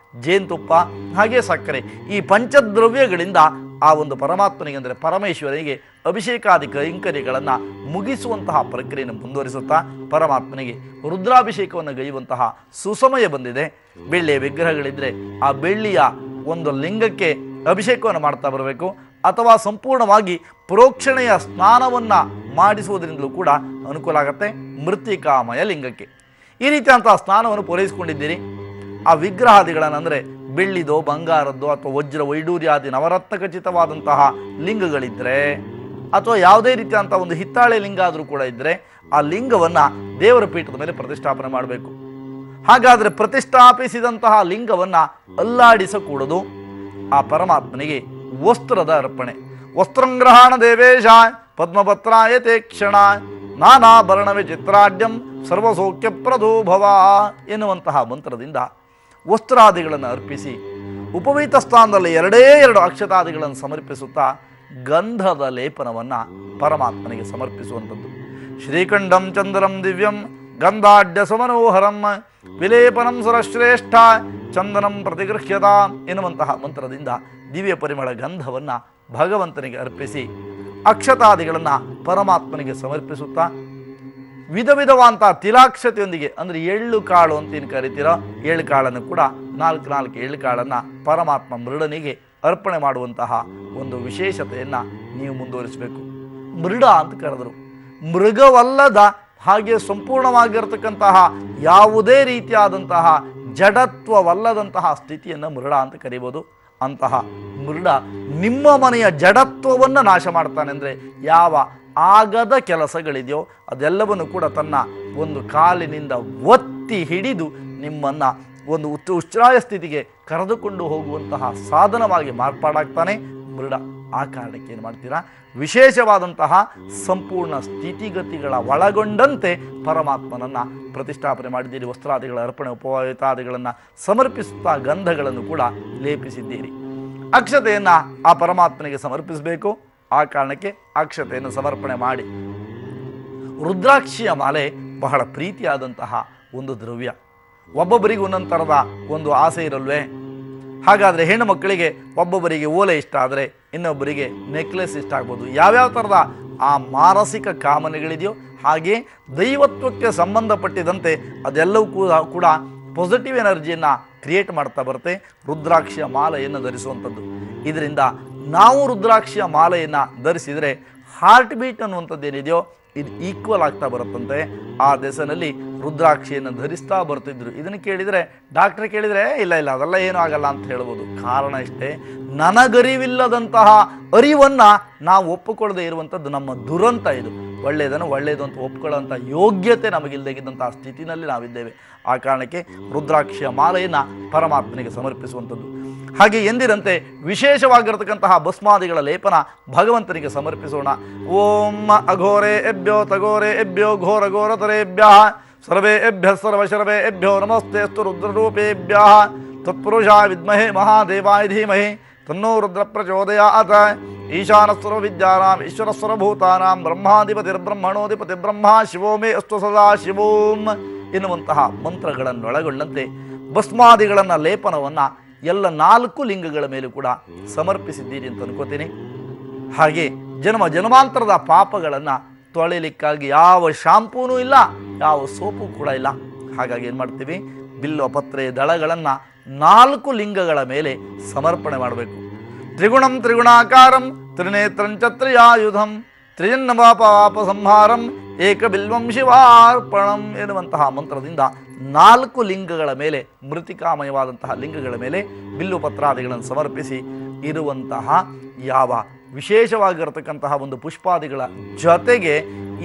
ಜೇನುತುಪ್ಪ, ಹಾಗೆ ಸಕ್ಕರೆ, ಈ ಪಂಚದ್ರವ್ಯಗಳಿಂದ ಆ ಒಂದು ಪರಮಾತ್ಮನಿಗೆ ಅಂದರೆ ಪರಮೇಶ್ವರನಿಗೆ ಅಭಿಷೇಕಾದಿ ಕೈಂಕರ್ಯಗಳನ್ನು ಮುಗಿಸುವಂತಹ ಪ್ರಕ್ರಿಯೆಯನ್ನು ಮುಂದುವರಿಸುತ್ತಾ ಪರಮಾತ್ಮನಿಗೆ ರುದ್ರಾಭಿಷೇಕವನ್ನು ಗೈಯುವಂತಹ ಸುಸಮಯ ಬಂದಿದೆ. ಬೆಳ್ಳಿಯ ವಿಗ್ರಹಗಳಿದ್ದರೆ ಆ ಬೆಳ್ಳಿಯ ಒಂದು ಲಿಂಗಕ್ಕೆ ಅಭಿಷೇಕವನ್ನು ಮಾಡ್ತಾ ಬರಬೇಕು. ಅಥವಾ ಸಂಪೂರ್ಣವಾಗಿ ಪ್ರೋಕ್ಷಣೆಯ ಸ್ನಾನವನ್ನು ಮಾಡಿಸುವುದರಿಂದಲೂ ಕೂಡ ಅನುಕೂಲ ಆಗುತ್ತೆ. ಮೃತ್ತಿಕಾಮಯ ಲಿಂಗಕ್ಕೆ ಈ ರೀತಿಯಂತಹ ಸ್ನಾನವನ್ನು ಪೂರೈಸಿಕೊಂಡಿದ್ದೀರಿ. ಆ ವಿಗ್ರಹಾದಿಗಳನ್ನು ಅಂದರೆ ಬೆಳ್ಳಿದೋ, ಬಂಗಾರದ್ದೋ ಅಥವಾ ವಜ್ರ, ವೈಡೂರ್ಯಾದಿ ನವರತ್ನ ಖಚಿತವಾದಂತಹ ಲಿಂಗಗಳಿದ್ದರೆ, ಅಥವಾ ಯಾವುದೇ ರೀತಿಯಂಥ ಒಂದು ಹಿತ್ತಾಳೆ ಲಿಂಗ ಆದರೂ ಕೂಡ ಇದ್ದರೆ ಆ ಲಿಂಗವನ್ನು ದೇವರ ಪೀಠದ ಮೇಲೆ ಪ್ರತಿಷ್ಠಾಪನೆ ಮಾಡಬೇಕು. ಹಾಗಾದರೆ ಪ್ರತಿಷ್ಠಾಪಿಸಿದಂತಹ ಲಿಂಗವನ್ನು ಅಲ್ಲಾಡಿಸಕೂಡದು. ಆ ಪರಮಾತ್ಮನಿಗೆ ವಸ್ತ್ರದ ಅರ್ಪಣೆ. ವಸ್ತ್ರಂಗ್ರಹಣ ದೇವೇಶ ಪದ್ಮಪತ್ರಾಯ ತೇ ಕ್ಷಣ ನಾನಾಭರಣ ವಿಚಿತ್ರಾಢ್ಯಂ ಸರ್ವಸೌಖ್ಯ ಪ್ರದೋಭವ ಎನ್ನುವಂತಹ ಮಂತ್ರದಿಂದ ವಸ್ತ್ರಾದಿಗಳನ್ನು ಅರ್ಪಿಸಿ ಉಪವೀತ ಸ್ಥಾನದಲ್ಲಿ 2 ಅಕ್ಷತಾದಿಗಳನ್ನು ಸಮರ್ಪಿಸುತ್ತಾ ಗಂಧದ ಲೇಪನವನ್ನು ಪರಮಾತ್ಮನಿಗೆ ಸಮರ್ಪಿಸುವಂಥದ್ದು. ಶ್ರೀಖಂಡಂ ಚಂದ್ರಂ ದಿವ್ಯಂ ಗಂಧಾಢ್ಯ ಸುಮನೋಹರಂ ವಿಲೇಪನಂ ಸುರಶ್ರೇಷ್ಠ ಚಂದನಂ ಪ್ರತಿಗೃಹ್ಯತ ಎನ್ನುವಂತಹ ಮಂತ್ರದಿಂದ ದಿವ್ಯ ಪರಿಮಳ ಗಂಧವನ್ನು ಭಗವಂತನಿಗೆ ಅರ್ಪಿಸಿ ಅಕ್ಷತಾದಿಗಳನ್ನು ಪರಮಾತ್ಮನಿಗೆ ಸಮರ್ಪಿಸುತ್ತಾ ವಿಧ ವಿಧವಾದಂಥ ತಿಲಾಕ್ಷತೆಯೊಂದಿಗೆ, ಅಂದರೆ ಎಳ್ಳು ಕಾಳು ಅಂತ ಏನು ಕರಿತೀರೋ ಎಳ್ಳು ಕಾಳನ್ನು ಕೂಡ 4 ಎಳ್ಳು ಕಾಳನ್ನು ಪರಮಾತ್ಮ ಮೃಡನಿಗೆ ಅರ್ಪಣೆ ಮಾಡುವಂತಹ ಒಂದು ವಿಶೇಷತೆಯನ್ನು ನೀವು ಮುಂದುವರಿಸಬೇಕು. ಮೃಡ ಅಂತ ಕರೆದರು. ಮೃಗವಲ್ಲದ ಹಾಗೆ ಸಂಪೂರ್ಣವಾಗಿರತಕ್ಕಂತಹ ಯಾವುದೇ ರೀತಿಯಾದಂತಹ ಜಡತ್ವವಲ್ಲದಂತಹ ಸ್ಥಿತಿಯನ್ನು ಮೃಡ ಅಂತ ಕರೀಬೋದು. ಅಂತಹ ಮೃಡ ನಿಮ್ಮ ಮನೆಯ ಜಡತ್ವವನ್ನು ನಾಶ ಮಾಡ್ತಾನೆ. ಅಂದರೆ ಯಾವ ಆಗದ ಕೆಲಸಗಳಿದೆಯೋ ಅದೆಲ್ಲವನ್ನು ಕೂಡ ತನ್ನ ಒಂದು ಕಾಲಿನಿಂದ ಒತ್ತಿ ಹಿಡಿದು ನಿಮ್ಮನ್ನು ಒಂದು ಉಚ್ಛ್ರಾಯ ಸ್ಥಿತಿಗೆ ಕರೆದುಕೊಂಡು ಹೋಗುವಂತಹ ಸಾಧನವಾಗಿ ಮಾರ್ಪಾಡಾಗ್ತಾನೆ ಮೃಡ. ಆ ಕಾರಣಕ್ಕೆ ಏನು ಮಾಡ್ತೀರಾ, ವಿಶೇಷವಾದಂತಹ ಸಂಪೂರ್ಣ ಸ್ಥಿತಿಗತಿಗಳ ಒಳಗೊಂಡಂತೆ ಪರಮಾತ್ಮನನ್ನು ಪ್ರತಿಷ್ಠಾಪನೆ ಮಾಡಿದ್ದೀರಿ. ವಸ್ತ್ರಾದಿಗಳ ಅರ್ಪಣೆ ಉಪವಾದಿಗಳನ್ನು ಸಮರ್ಪಿಸುತ್ತಾ ಗಂಧಗಳನ್ನು ಕೂಡ ಲೇಪಿಸಿದ್ದೀರಿ. ಅಕ್ಷತೆಯನ್ನು ಆ ಪರಮಾತ್ಮನಿಗೆ ಸಮರ್ಪಿಸಬೇಕು. ಆ ಕಾರಣಕ್ಕೆ ಅಕ್ಷತೆಯನ್ನು ಸಮರ್ಪಣೆ ಮಾಡಿ. ರುದ್ರಾಕ್ಷಿಯ ಮಾಲೆ ಬಹಳ ಪ್ರೀತಿಯಾದಂತಹ ಒಂದು ದ್ರವ್ಯ. ಒಬ್ಬೊಬ್ಬರಿಗೆ ಒಂದೊಂದು ಥರದ ಒಂದು ಆಸೆ ಇರಲ್ವೇ? ಹಾಗಾದರೆ ಹೆಣ್ಣು ಮಕ್ಕಳಿಗೆ ಒಬ್ಬೊಬ್ಬರಿಗೆ ಓಲೆ ಇಷ್ಟ ಆದರೆ ಇನ್ನೊಬ್ಬರಿಗೆ ನೆಕ್ಲೆಸ್ ಇಷ್ಟ ಆಗ್ಬೋದು. ಯಾವ್ಯಾವ ಥರದ ಆ ಮಾನಸಿಕ ಕಾಮನೆಗಳಿದೆಯೋ ಹಾಗೆ ದೈವತ್ವಕ್ಕೆ ಸಂಬಂಧಪಟ್ಟಿದಂತೆ ಅದೆಲ್ಲವೂ ಕೂಡ ಪಾಸಿಟಿವ್ ಎನರ್ಜಿಯನ್ನು ಕ್ರಿಯೇಟ್ ಮಾಡ್ತಾ ಬರುತ್ತೆ ರುದ್ರಾಕ್ಷಿಯ ಮಾಲೆಯನ್ನು ಧರಿಸುವಂಥದ್ದು. ಇದರಿಂದ ನಾವು ರುದ್ರಾಕ್ಷಿಯ ಮಾಲೆಯನ್ನು ಧರಿಸಿದರೆ ಹಾರ್ಟ್ ಬೀಟ್ ಅನ್ನುವಂಥದ್ದು ಏನಿದೆಯೋ ಇದು ಈಕ್ವಲ್ ಆಗ್ತಾ ಬರುತ್ತಂತೆ. ಆ ದೆಸೆಯಲ್ಲಿ ರುದ್ರಾಕ್ಷಿಯನ್ನು ಧರಿಸ್ತಾ ಬರ್ತಿದ್ರು. ಇದನ್ನು ಕೇಳಿದರೆ ಡಾಕ್ಟ್ರ್ ಕೇಳಿದರೆ ಇಲ್ಲ ಅದೆಲ್ಲ ಏನೂ ಆಗಲ್ಲ ಅಂತ ಹೇಳ್ಬೋದು. ಕಾರಣ ಇಷ್ಟೇ, ನನಗರಿವಿಲ್ಲದಂತಹ ಅರಿವನ್ನು ನಾವು ಒಪ್ಪಿಕೊಳ್ಳದೆ ಇರುವಂಥದ್ದು ನಮ್ಮ ದುರಂತ. ಇದು ಒಳ್ಳೆಯದನ್ನು ಒಳ್ಳೆಯದು ಅಂತ ಒಪ್ಕೊಳ್ಳೋಂಥ ಯೋಗ್ಯತೆ ನಮಗಿಲ್ಲದಾಗಿದ್ದಂತಹ ಸ್ಥಿತಿನಲ್ಲಿ ನಾವಿದ್ದೇವೆ. ಆ ಕಾರಣಕ್ಕೆ ರುದ್ರಾಕ್ಷಿಯ ಮಾಲೆಯನ್ನು ಪರಮಾತ್ಮನಿಗೆ ಸಮರ್ಪಿಸುವಂಥದ್ದು. ಹಾಗೆ ಎಂದಿರಂತೆ ವಿಶೇಷವಾಗಿರತಕ್ಕಂತಹ ಭಸ್ಮಾದಿಗಳ ಲೇಪನ ಭಗವಂತನಿಗೆ ಸಮರ್ಪಿಸೋಣ. ಓಂ ಅಘೋರೆ ಎಭ್ಯೋ ತಗೋರೆ ಎಭ್ಯೋ ಘೋರ ಘೋರತರೇಭ್ಯ ಸರ್ವೇ ಎಭ್ಯ ಸರ್ವಶರ್ವೇ ಎಭ್ಯೋ ನಮಸ್ತೆಸ್ತು ರುದ್ರರೂಪೇಭ್ಯ ತತ್ಪುರುಷ ವಿದ್ಮಹೇ ಮಹಾದೇವಾಯ ಧೀಮಹಿ ತನ್ನೋ ರುದ್ರ ಪ್ರಚೋದಯಾತ್. ಈಶಾನಸ್ವರ ವಿದ್ಯಾನಾಂ ಈಶ್ವರಸ್ವರಭೂತಾನಾಂ ಬ್ರಹ್ಮಾಧಿಪತಿರ್ಬ್ರಹ್ಮಣೋಧಿಪತಿ ಬ್ರಹ್ಮ ಶಿವೋ ಮೇ ಅಸ್ತು ಸದಾ ಶಿವೋಂ ಎನ್ನುವಂತಹ ಮಂತ್ರಗಳನ್ನೊಳಗೊಂಡಂತೆ ಭಸ್ಮಾದಿಗಳನ್ನು ಲೇಪನವನ್ನು ಎಲ್ಲ 4 ಲಿಂಗಗಳ ಮೇಲೂ ಕೂಡ ಸಮರ್ಪಿಸಿದ್ದೀರಿ ಅಂತ ಅನ್ಕೋತೀನಿ. ಹಾಗೆ ಜನ್ಮಾಂತರದ ಪಾಪಗಳನ್ನು ತೊಳೆಯಲಿಕ್ಕಾಗಿ ಯಾವ ಶಾಂಪೂನೂ ಇಲ್ಲ, ಯಾವ ಸೋಪು ಕೂಡ ಇಲ್ಲ. ಹಾಗಾಗಿ ಏನು ಮಾಡ್ತೀವಿ, ಬಿಲ್ವ ಪತ್ರೆ ದಳಗಳನ್ನು 4 ಲಿಂಗಗಳ ಮೇಲೆ ಸಮರ್ಪಣೆ ಮಾಡಬೇಕು. ತ್ರಿಗುಣಂ ತ್ರಿಗುಣಾಕಾರಂ ತ್ರಿನೇತ್ರಂಚ ತ್ರಿಯಾಯುಧಂ ತ್ರಿಜನ್ಮ ಪಾಪ ಸಂಹಾರಂ ಏಕಬಿಲ್ವಂ ಶಿವಾರ್ಪಣಂ ಎನ್ನುವಂತಹ ಮಂತ್ರದಿಂದ 4 ಲಿಂಗಗಳ ಮೇಲೆ, ಮೃತಿಕಾಮಯವಾದಂತಹ ಲಿಂಗಗಳ ಮೇಲೆ ಬಿಲ್ಲು ಪತ್ರಾದಿಗಳನ್ನು ಸಮರ್ಪಿಸಿ ಇರುವಂತಹ ಯಾವ ವಿಶೇಷವಾಗಿರತಕ್ಕಂತಹ ಒಂದು ಪುಷ್ಪಾದಿಗಳ ಜೊತೆಗೆ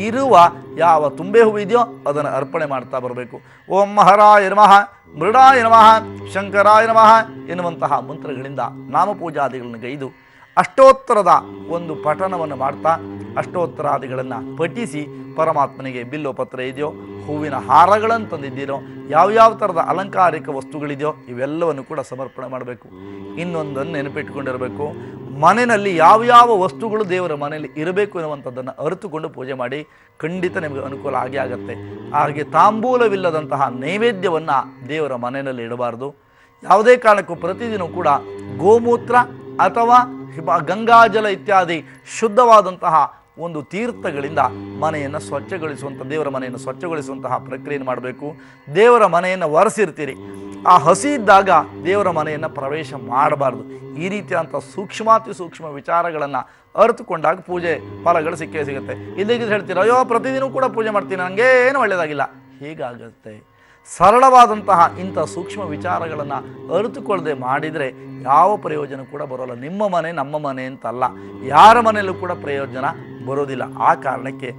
ಇರುವ ಯಾವ ತುಂಬೆ ಹೂವು ಇದೆಯೋ ಅದನ್ನು ಅರ್ಪಣೆ ಮಾಡ್ತಾ ಬರಬೇಕು. ಓಂ ಮಹರಾಯ ನಮಃ, ಮೃಡಾಯ ನಮಃ, ಶಂಕರಾಯ ನಮಃ ಎನ್ನುವಂತಹ ಮಂತ್ರಗಳಿಂದ ನಾಮಪೂಜಾದಿಗಳನ್ನು ಗೈದು ಅಷ್ಟೋತ್ತರದ ಒಂದು ಪಠಣವನ್ನು ಮಾಡ್ತಾ ಅಷ್ಟೋತ್ತರಾದಿಗಳನ್ನು ಪಠಿಸಿ ಪರಮಾತ್ಮನಿಗೆ ಬಿಲ್ವ ಪತ್ರ ಇದೆಯೋ, ಹೂವಿನ ಹಾರಗಳನ್ನು ತಂದಿದ್ದೀರೋ, ಯಾವ್ಯಾವ ಥರದ ಅಲಂಕಾರಿಕ ವಸ್ತುಗಳಿದೆಯೋ ಇವೆಲ್ಲವನ್ನು ಕೂಡ ಸಮರ್ಪಣೆ ಮಾಡಬೇಕು. ಇನ್ನೊಂದನ್ನು ನೆನಪಿಟ್ಟುಕೊಂಡಿರಬೇಕು, ಮನೆಯಲ್ಲಿ ಯಾವ್ಯಾವ ವಸ್ತುಗಳು ದೇವರ ಮನೆಯಲ್ಲಿ ಇರಬೇಕು ಎನ್ನುವಂಥದ್ದನ್ನು ಅರಿತುಕೊಂಡು ಪೂಜೆ ಮಾಡಿ, ಖಂಡಿತ ನಿಮಗೆ ಅನುಕೂಲ ಆಗೇ ಆಗುತ್ತೆ. ಹಾಗೆ ತಾಂಬೂಲವಿಲ್ಲದಂತಹ ನೈವೇದ್ಯವನ್ನು ದೇವರ ಮನೆಯಲ್ಲಿ ಇಡಬಾರ್ದು. ಯಾವುದೇ ಕಾರಣಕ್ಕೂ ಪ್ರತಿದಿನ ಕೂಡ ಗೋಮೂತ್ರ ಅಥವಾ ಗಂಗಾಜಲ ಇತ್ಯಾದಿ ಶುದ್ಧವಾದಂತಹ ಒಂದು ತೀರ್ಥಗಳಿಂದ ಮನೆಯನ್ನು ಸ್ವಚ್ಛಗೊಳಿಸುವಂಥ, ದೇವರ ಮನೆಯನ್ನು ಸ್ವಚ್ಛಗೊಳಿಸುವಂತಹ ಪ್ರಕ್ರಿಯೆಯನ್ನು ಮಾಡಬೇಕು. ದೇವರ ಮನೆಯನ್ನು ಒರೆಸಿರ್ತೀರಿ, ಆ ಹಸಿ ಇದ್ದಾಗ ದೇವರ ಮನೆಯನ್ನು ಪ್ರವೇಶ ಮಾಡಬಾರ್ದು. ಈ ರೀತಿಯಾದಂಥ ಸೂಕ್ಷ್ಮಾತಿ ಸೂಕ್ಷ್ಮ ವಿಚಾರಗಳನ್ನು ಅರಿತುಕೊಂಡಾಗ ಪೂಜೆ ಫಲಗಳು ಸಿಕ್ಕೇ ಸಿಗುತ್ತೆ. ಇಲ್ಲಿಗೆ ಹೇಳ್ತೀರ, ಅಯ್ಯೋ ಪ್ರತಿದಿನ ಕೂಡ ಪೂಜೆ ಮಾಡ್ತೀನಿ, ನನಗೆ ಏನು ಒಳ್ಳೆಯದಾಗಿಲ್ಲ, ಹೀಗಾಗುತ್ತೆ. ಸರಳವಾದಂತಹ ಇಂಥ ಸೂಕ್ಷ್ಮ ವಿಚಾರಗಳನ್ನು ಅರಿತುಕೊಳ್ಳದೆ ಮಾಡಿದರೆ ಯಾವ ಪ್ರಯೋಜನ ಕೂಡ ಬರೋಲ್ಲ. ನಿಮ್ಮ ಮನೆ ನಮ್ಮ ಮನೆ ಅಂತಲ್ಲ, ಯಾರ ಮನೆಯಲ್ಲೂ ಕೂಡ ಪ್ರಯೋಜನ ಬರೋದಿಲ್ಲ. ಆ ಕಾರಣಕ್ಕೆ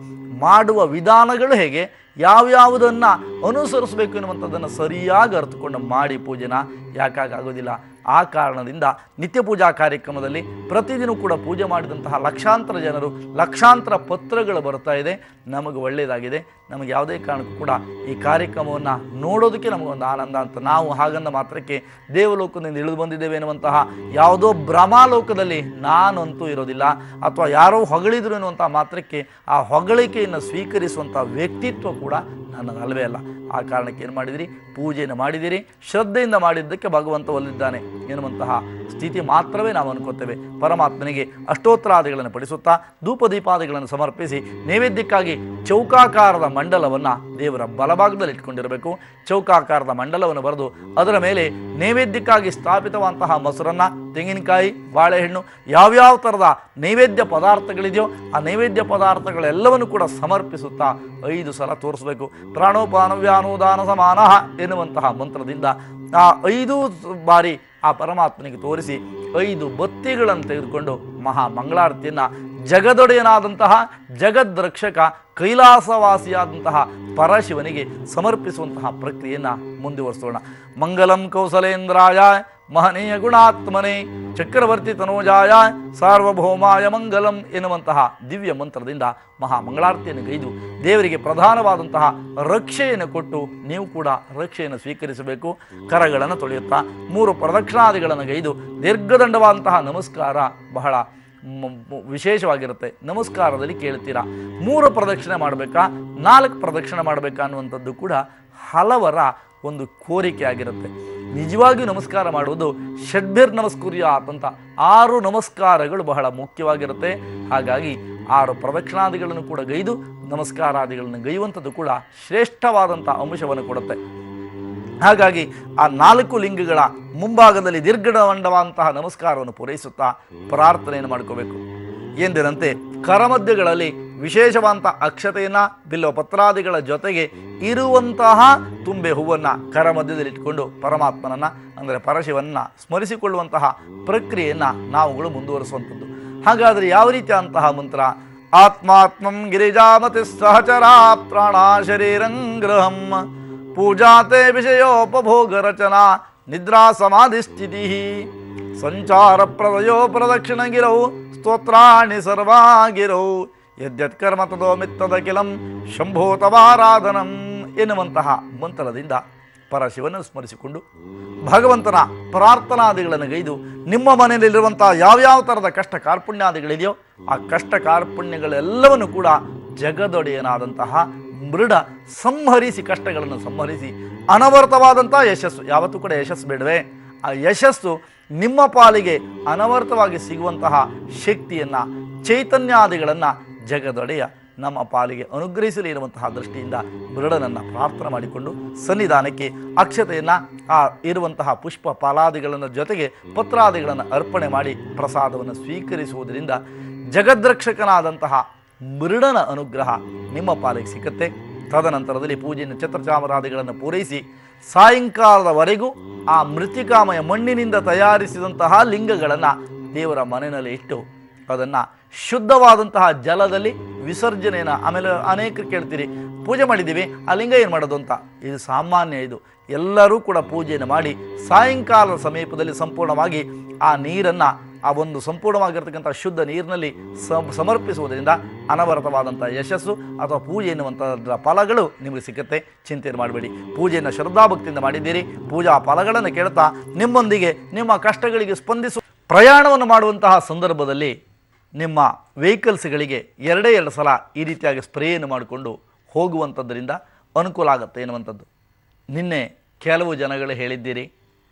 ಮಾಡುವ ವಿಧಾನಗಳು ಹೇಗೆ, ಯಾವ್ಯಾವುದನ್ನು ಅನುಸರಿಸಬೇಕು ಎನ್ನುವಂಥದ್ದನ್ನು ಸರಿಯಾಗಿ ಅರ್ಥಕೊಂಡು ಮಾಡಿ ಪೂಜೆನ ಯಾಕಾಗೋದಿಲ್ಲ. ಆ ಕಾರಣದಿಂದ ನಿತ್ಯ ಪೂಜಾ ಕಾರ್ಯಕ್ರಮದಲ್ಲಿ ಪ್ರತಿದಿನ ಕೂಡ ಪೂಜೆ ಮಾಡಿದಂತಹ ಲಕ್ಷಾಂತರ ಜನರು, ಲಕ್ಷಾಂತರ ಪತ್ರಗಳು ಬರ್ತಾ ಇದೆ. ನಮಗೆ ಒಳ್ಳೆಯದಾಗಿದೆ. ನಮಗೆ ಯಾವುದೇ ಕಾರಣಕ್ಕೂ ಕೂಡ ಈ ಕಾರ್ಯಕ್ರಮವನ್ನು ನೋಡೋದಕ್ಕೆ ನಮಗೊಂದು ಆನಂದ ಅಂತ. ನಾವು ಹಾಗಂದ ಮಾತ್ರಕ್ಕೆ ದೇವಲೋಕದಿಂದ ಇಳಿದು ಬಂದಿದ್ದೇವೆ ಎನ್ನುವಂತಹ ಯಾವುದೋ ಭ್ರಮಾಲೋಕದಲ್ಲಿ ನಾನಂತೂ ಇರೋದಿಲ್ಲ, ಅಥವಾ ಯಾರೋ ಹೊಗಳಿದ್ರು ಎನ್ನುವಂಥ ಮಾತ್ರಕ್ಕೆ ಆ ಹೊಗಳಿಕೆಯನ್ನು ಸ್ವೀಕರಿಸುವಂಥ ವ್ಯಕ್ತಿತ್ವ ಕೂಡ ಅನ್ನೋದಲ್ವೇ ಅಲ್ಲ. ಆ ಕಾರಣಕ್ಕೆ ಏನು ಮಾಡಿದಿರಿ, ಪೂಜೆಯನ್ನು ಮಾಡಿದಿರಿ, ಶ್ರದ್ಧೆಯಿಂದ ಮಾಡಿದ್ದಕ್ಕೆ ಭಗವಂತ ಒಲಿದ್ದಾನೆ ಎನ್ನುವಂತಹ ಸ್ಥಿತಿ ಮಾತ್ರವೇ ನಾವು ಅನ್ಕೋತೇವೆ. ಪರಮಾತ್ಮನಿಗೆ ಅಷ್ಟೋತ್ತರಾದಿಗಳನ್ನು ಪಡಿಸುತ್ತಾ ಧೂಪದೀಪಾದಿಗಳನ್ನು ಸಮರ್ಪಿಸಿ ನೈವೇದ್ಯಕ್ಕಾಗಿ ಚೌಕಾಕಾರದ ಮಂಡಲವನ್ನು ದೇವರ ಬಲಭಾಗದಲ್ಲಿ ಇಟ್ಕೊಂಡಿರಬೇಕು. ಚೌಕಾಕಾರದ ಮಂಡಲವನ್ನು ಬರೆದು ಅದರ ಮೇಲೆ ನೈವೇದ್ಯಕ್ಕಾಗಿ ಸ್ಥಾಪಿತವಂತಹ ಮೊಸರನ್ನು, ತೆಂಗಿನಕಾಯಿ, ಬಾಳೆಹಣ್ಣು, ಯಾವ್ಯಾವ ಥರದ ನೈವೇದ್ಯ ಪದಾರ್ಥಗಳಿದೆಯೋ ಆ ನೈವೇದ್ಯ ಪದಾರ್ಥಗಳೆಲ್ಲವನ್ನು ಕೂಡ ಸಮರ್ಪಿಸುತ್ತಾ 5 ಸಲ ತೋರಿಸಬೇಕು. ಪ್ರಾಣೋಪಾನವ್ಯಾನುದಾನ ಸಮಾನ ಎನ್ನುವಂತಹ ಮಂತ್ರದಿಂದ ಆ 5 ಬಾರಿ ಆ ಪರಮಾತ್ಮನಿಗೆ ತೋರಿಸಿ 5 ಬತ್ತಿಗಳನ್ನು ತೆಗೆದುಕೊಂಡು ಮಹಾ ಮಂಗಳಾರತಿಯನ್ನು ಜಗದೊಡೆಯನಾದಂತಹ ಜಗದ್ರಕ್ಷಕ ಕೈಲಾಸವಾಸಿಯಾದಂತಹ ಪರಶಿವನಿಗೆ ಸಮರ್ಪಿಸುವಂತಹ ಪ್ರಕ್ರಿಯೆಯನ್ನು ಮುಂದುವರಿಸೋಣ. ಮಂಗಲಂ ಕೌಸಲೇಂದ್ರಾಯ ಮಹನೀಯ ಗುಣಾತ್ಮನೆ ಚಕ್ರವರ್ತಿ ತನೋಜಾಯ ಸಾರ್ವಭೌಮಾಯ ಮಂಗಲಂ ಎನ್ನುವಂತಹ ದಿವ್ಯ ಮಂತ್ರದಿಂದ ಮಹಾಮಂಗಳಾರತಿಯನ್ನು ಗೈದು ದೇವರಿಗೆ ಪ್ರಧಾನವಾದಂತಹ ರಕ್ಷೆಯನ್ನು ಕೊಟ್ಟು ನೀವು ಕೂಡ ರಕ್ಷೆಯನ್ನು ಸ್ವೀಕರಿಸಬೇಕು. ಕರಗಳನ್ನು ತೊಳೆಯುತ್ತಾ 3 ಪ್ರದಕ್ಷಿಣಾದಿಗಳನ್ನು ಗೈದು ದೀರ್ಘದಂಡವಾದಂತಹ ನಮಸ್ಕಾರ ಬಹಳ ವಿಶೇಷವಾಗಿರುತ್ತೆ. ನಮಸ್ಕಾರದಲ್ಲಿ ಕೇಳ್ತೀರಾ 3 ಪ್ರದಕ್ಷಿಣೆ ಮಾಡಬೇಕಾ 4 ಪ್ರದಕ್ಷಿಣೆ ಮಾಡಬೇಕಾ ಅನ್ನುವಂಥದ್ದು ಕೂಡ ಹಲವರ ಒಂದು ಕೋರಿಕೆ ಆಗಿರುತ್ತೆ. ನಿಜವಾಗಿಯೂ ನಮಸ್ಕಾರ ಮಾಡುವುದು ಷಡ್ಭಿರ್ ನಮಸ್ಕುರ್ಯಾತ್ ಅಂತ 6 ನಮಸ್ಕಾರಗಳು ಬಹಳ ಮುಖ್ಯವಾಗಿರುತ್ತೆ. ಹಾಗಾಗಿ 6 ಪ್ರದಕ್ಷಿಣಾದಿಗಳನ್ನು ಕೂಡ ಗೈದು ನಮಸ್ಕಾರಾದಿಗಳನ್ನು ಗೈಯುವಂಥದ್ದು ಕೂಡ ಶ್ರೇಷ್ಠವಾದಂಥ ಅಂಶವನ್ನು ಕೊಡುತ್ತೆ. ಹಾಗಾಗಿ ಆ 4 ಲಿಂಗಗಳ ಮುಂಭಾಗದಲ್ಲಿ ದೀರ್ಘದಂಡವಾದಂತಹ ನಮಸ್ಕಾರವನ್ನು ಪೂರೈಸುತ್ತಾ ಪ್ರಾರ್ಥನೆಯನ್ನು ಮಾಡ್ಕೋಬೇಕು. ಎಂದಿನಂತೆ ಕರಮಧ್ಯಗಳಲ್ಲಿ ವಿಶೇಷವಾದಂಥ ಅಕ್ಷತೆಯನ್ನು ಬಿಲ್ವ ಪತ್ರಾದಿಗಳ ಜೊತೆಗೆ ಇರುವಂತಹ ತುಂಬೆ ಹೂವನ್ನು ಕರಮಧ್ಯದಲ್ಲಿ ಇಟ್ಕೊಂಡು ಪರಮಾತ್ಮನನ್ನು ಅಂದರೆ ಪರಶಿವನನ್ನು ಸ್ಮರಿಸಿಕೊಳ್ಳುವಂತಹ ಪ್ರಕ್ರಿಯೆಯನ್ನು ನಾವುಗಳು ಮುಂದುವರಿಸುವಂಥದ್ದು. ಹಾಗಾದರೆ ಯಾವ ರೀತಿಯಾದಂತಹ ಮಂತ್ರ? ಆತ್ಮಾತ್ಮಂ ಗಿರಿಜಾಮತಿ ಸಹಚರ ಪ್ರಾಣ ಶರೀರಂಗ್ರಹಂ ಪೂಜಾತೆ ವಿಷಯೋಪಭೋಗ ರಚನಾ ನಿದ್ರಾ ಸಮಾಧಿ ಸ್ಥಿತಿ ಸಂಚಾರ ಪ್ರದಯೋ ಪ್ರದಕ್ಷಿಣಗಿರೌ ಸ್ತೋತ್ರಾಣಿ ಸರ್ವಾಗಿರೌ ಯದ್ಯತ್ ಕರ್ಮ ತದೋ ಮಿತ್ತದಖಿಲಂ ಶಂಭೋ ತವಾರಾಧನಂ ಎನ್ನುವಂತಹ ಮಂತ್ರದಿಂದ ಪರಶಿವನನ್ನು ಸ್ಮರಿಸಿಕೊಂಡು ಭಗವಂತನ ಪ್ರಾರ್ಥನಾದಿಗಳನ್ನು ಗೈದು ನಿಮ್ಮ ಮನೆಯಲ್ಲಿರುವಂಥ ಯಾವ್ಯಾವ ಥರದ ಕಷ್ಟ ಕಾರ್ಪುಣ್ಯಾದಿಗಳಿದೆಯೋ ಆ ಕಷ್ಟ ಕಾರ್ಪುಣ್ಯಗಳೆಲ್ಲವನ್ನು ಕೂಡ ಜಗದೊಡೆಯನಾದಂತಹ ಮೃಡ ಸಂಹರಿಸಿ ಕಷ್ಟಗಳನ್ನು ಸಂಹರಿಸಿ ಅನವರ್ತವಾದಂಥ ಯಶಸ್ಸು, ಯಾವತ್ತೂ ಕೂಡ ಯಶಸ್ಸು ಬೇಡವೇ, ಆ ಯಶಸ್ಸು ನಿಮ್ಮ ಪಾಲಿಗೆ ಅನವರ್ತವಾಗಿ ಸಿಗುವಂತಹ ಶಕ್ತಿಯನ್ನು ಚೈತನ್ಯಾದಿಗಳನ್ನು ಜಗದೊಡೆಯ ನಮ್ಮ ಪಾಲಿಗೆ ಅನುಗ್ರಹಿಸಲಿ ಇರುವಂತಹ ದೃಷ್ಟಿಯಿಂದ ಮೃಡನನ್ನು ಪ್ರಾರ್ಥನೆ ಮಾಡಿಕೊಂಡು ಸನ್ನಿಧಾನಕ್ಕೆ ಅಕ್ಷತೆಯನ್ನು ಆ ಇರುವಂತಹ ಪುಷ್ಪ ಫಲಾದಿಗಳನ್ನು ಜೊತೆಗೆ ಪತ್ರಾದಿಗಳನ್ನು ಅರ್ಪಣೆ ಮಾಡಿ ಪ್ರಸಾದವನ್ನು ಸ್ವೀಕರಿಸುವುದರಿಂದ ಜಗದ್ರಕ್ಷಕನಾದಂತಹ ಮೃಡನ ಅನುಗ್ರಹ ನಿಮ್ಮ ಪಾಲಿಗೆ ಸಿಕ್ಕತ್ತೆ. ತದನಂತರದಲ್ಲಿ ಪೂಜೆಯನ್ನು ಛತ್ರಚಾಮರಾದಿಗಳನ್ನು ಪೂರೈಸಿ ಸಾಯಂಕಾಲದವರೆಗೂ ಆ ಮೃತ್ತಿಕಾಮಯ ಮಣ್ಣಿನಿಂದ ತಯಾರಿಸಿದಂತಹ ಲಿಂಗಗಳನ್ನು ದೇವರ ಮನೆಯಲ್ಲಿ ಇಟ್ಟು ಅದನ್ನು ಶುದ್ಧವಾದಂತಹ ಜಲದಲ್ಲಿ ವಿಸರ್ಜನೆಯನ್ನು, ಆಮೇಲೆ ಅನೇಕರು ಕೇಳ್ತೀರಿ ಪೂಜೆ ಮಾಡಿದ್ದೀವಿ ಆ ಲಿಂಗ ಏನು ಮಾಡೋದು ಅಂತ. ಇದು ಸಾಮಾನ್ಯ, ಇದು ಎಲ್ಲರೂ ಕೂಡ ಪೂಜೆಯನ್ನು ಮಾಡಿ ಸಾಯಂಕಾಲದ ಸಮೀಪದಲ್ಲಿ ಸಂಪೂರ್ಣವಾಗಿ ಆ ನೀರನ್ನು ಆ ಒಂದು ಸಂಪೂರ್ಣವಾಗಿರ್ತಕ್ಕಂಥ ಶುದ್ಧ ನೀರಿನಲ್ಲಿ ಸಮರ್ಪಿಸುವುದರಿಂದ ಅನವರತವಾದಂಥ ಯಶಸ್ಸು ಅಥವಾ ಪೂಜೆ ಎನ್ನುವಂಥದ್ರ ಫಲಗಳು ನಿಮಗೆ ಸಿಗುತ್ತೆ. ಚಿಂತೆಯನ್ನು ಮಾಡಬೇಡಿ. ಪೂಜೆಯನ್ನು ಶ್ರದ್ಧಾಭಕ್ತಿಯಿಂದ ಮಾಡಿದ್ದೀರಿ, ಪೂಜಾ ಫಲಗಳನ್ನು ಕೇಳ್ತಾ ನಿಮ್ಮೊಂದಿಗೆ ನಿಮ್ಮ ಕಷ್ಟಗಳಿಗೆ ಸ್ಪಂದಿಸುವ ಪ್ರಯಾಣವನ್ನು ಮಾಡುವಂತಹ ಸಂದರ್ಭದಲ್ಲಿ ನಿಮ್ಮ ವೆಹಿಕಲ್ಸ್ಗಳಿಗೆ 2 ಸಲ ಈ ರೀತಿಯಾಗಿ ಸ್ಪ್ರೇಯನ್ನು ಮಾಡಿಕೊಂಡು ಹೋಗುವಂಥದ್ದರಿಂದ ಅನುಕೂಲ ಆಗುತ್ತೆ ಎನ್ನುವಂಥದ್ದು. ನಿನ್ನೆ ಕೆಲವು ಜನಗಳು ಹೇಳಿದ್ದೀರಿ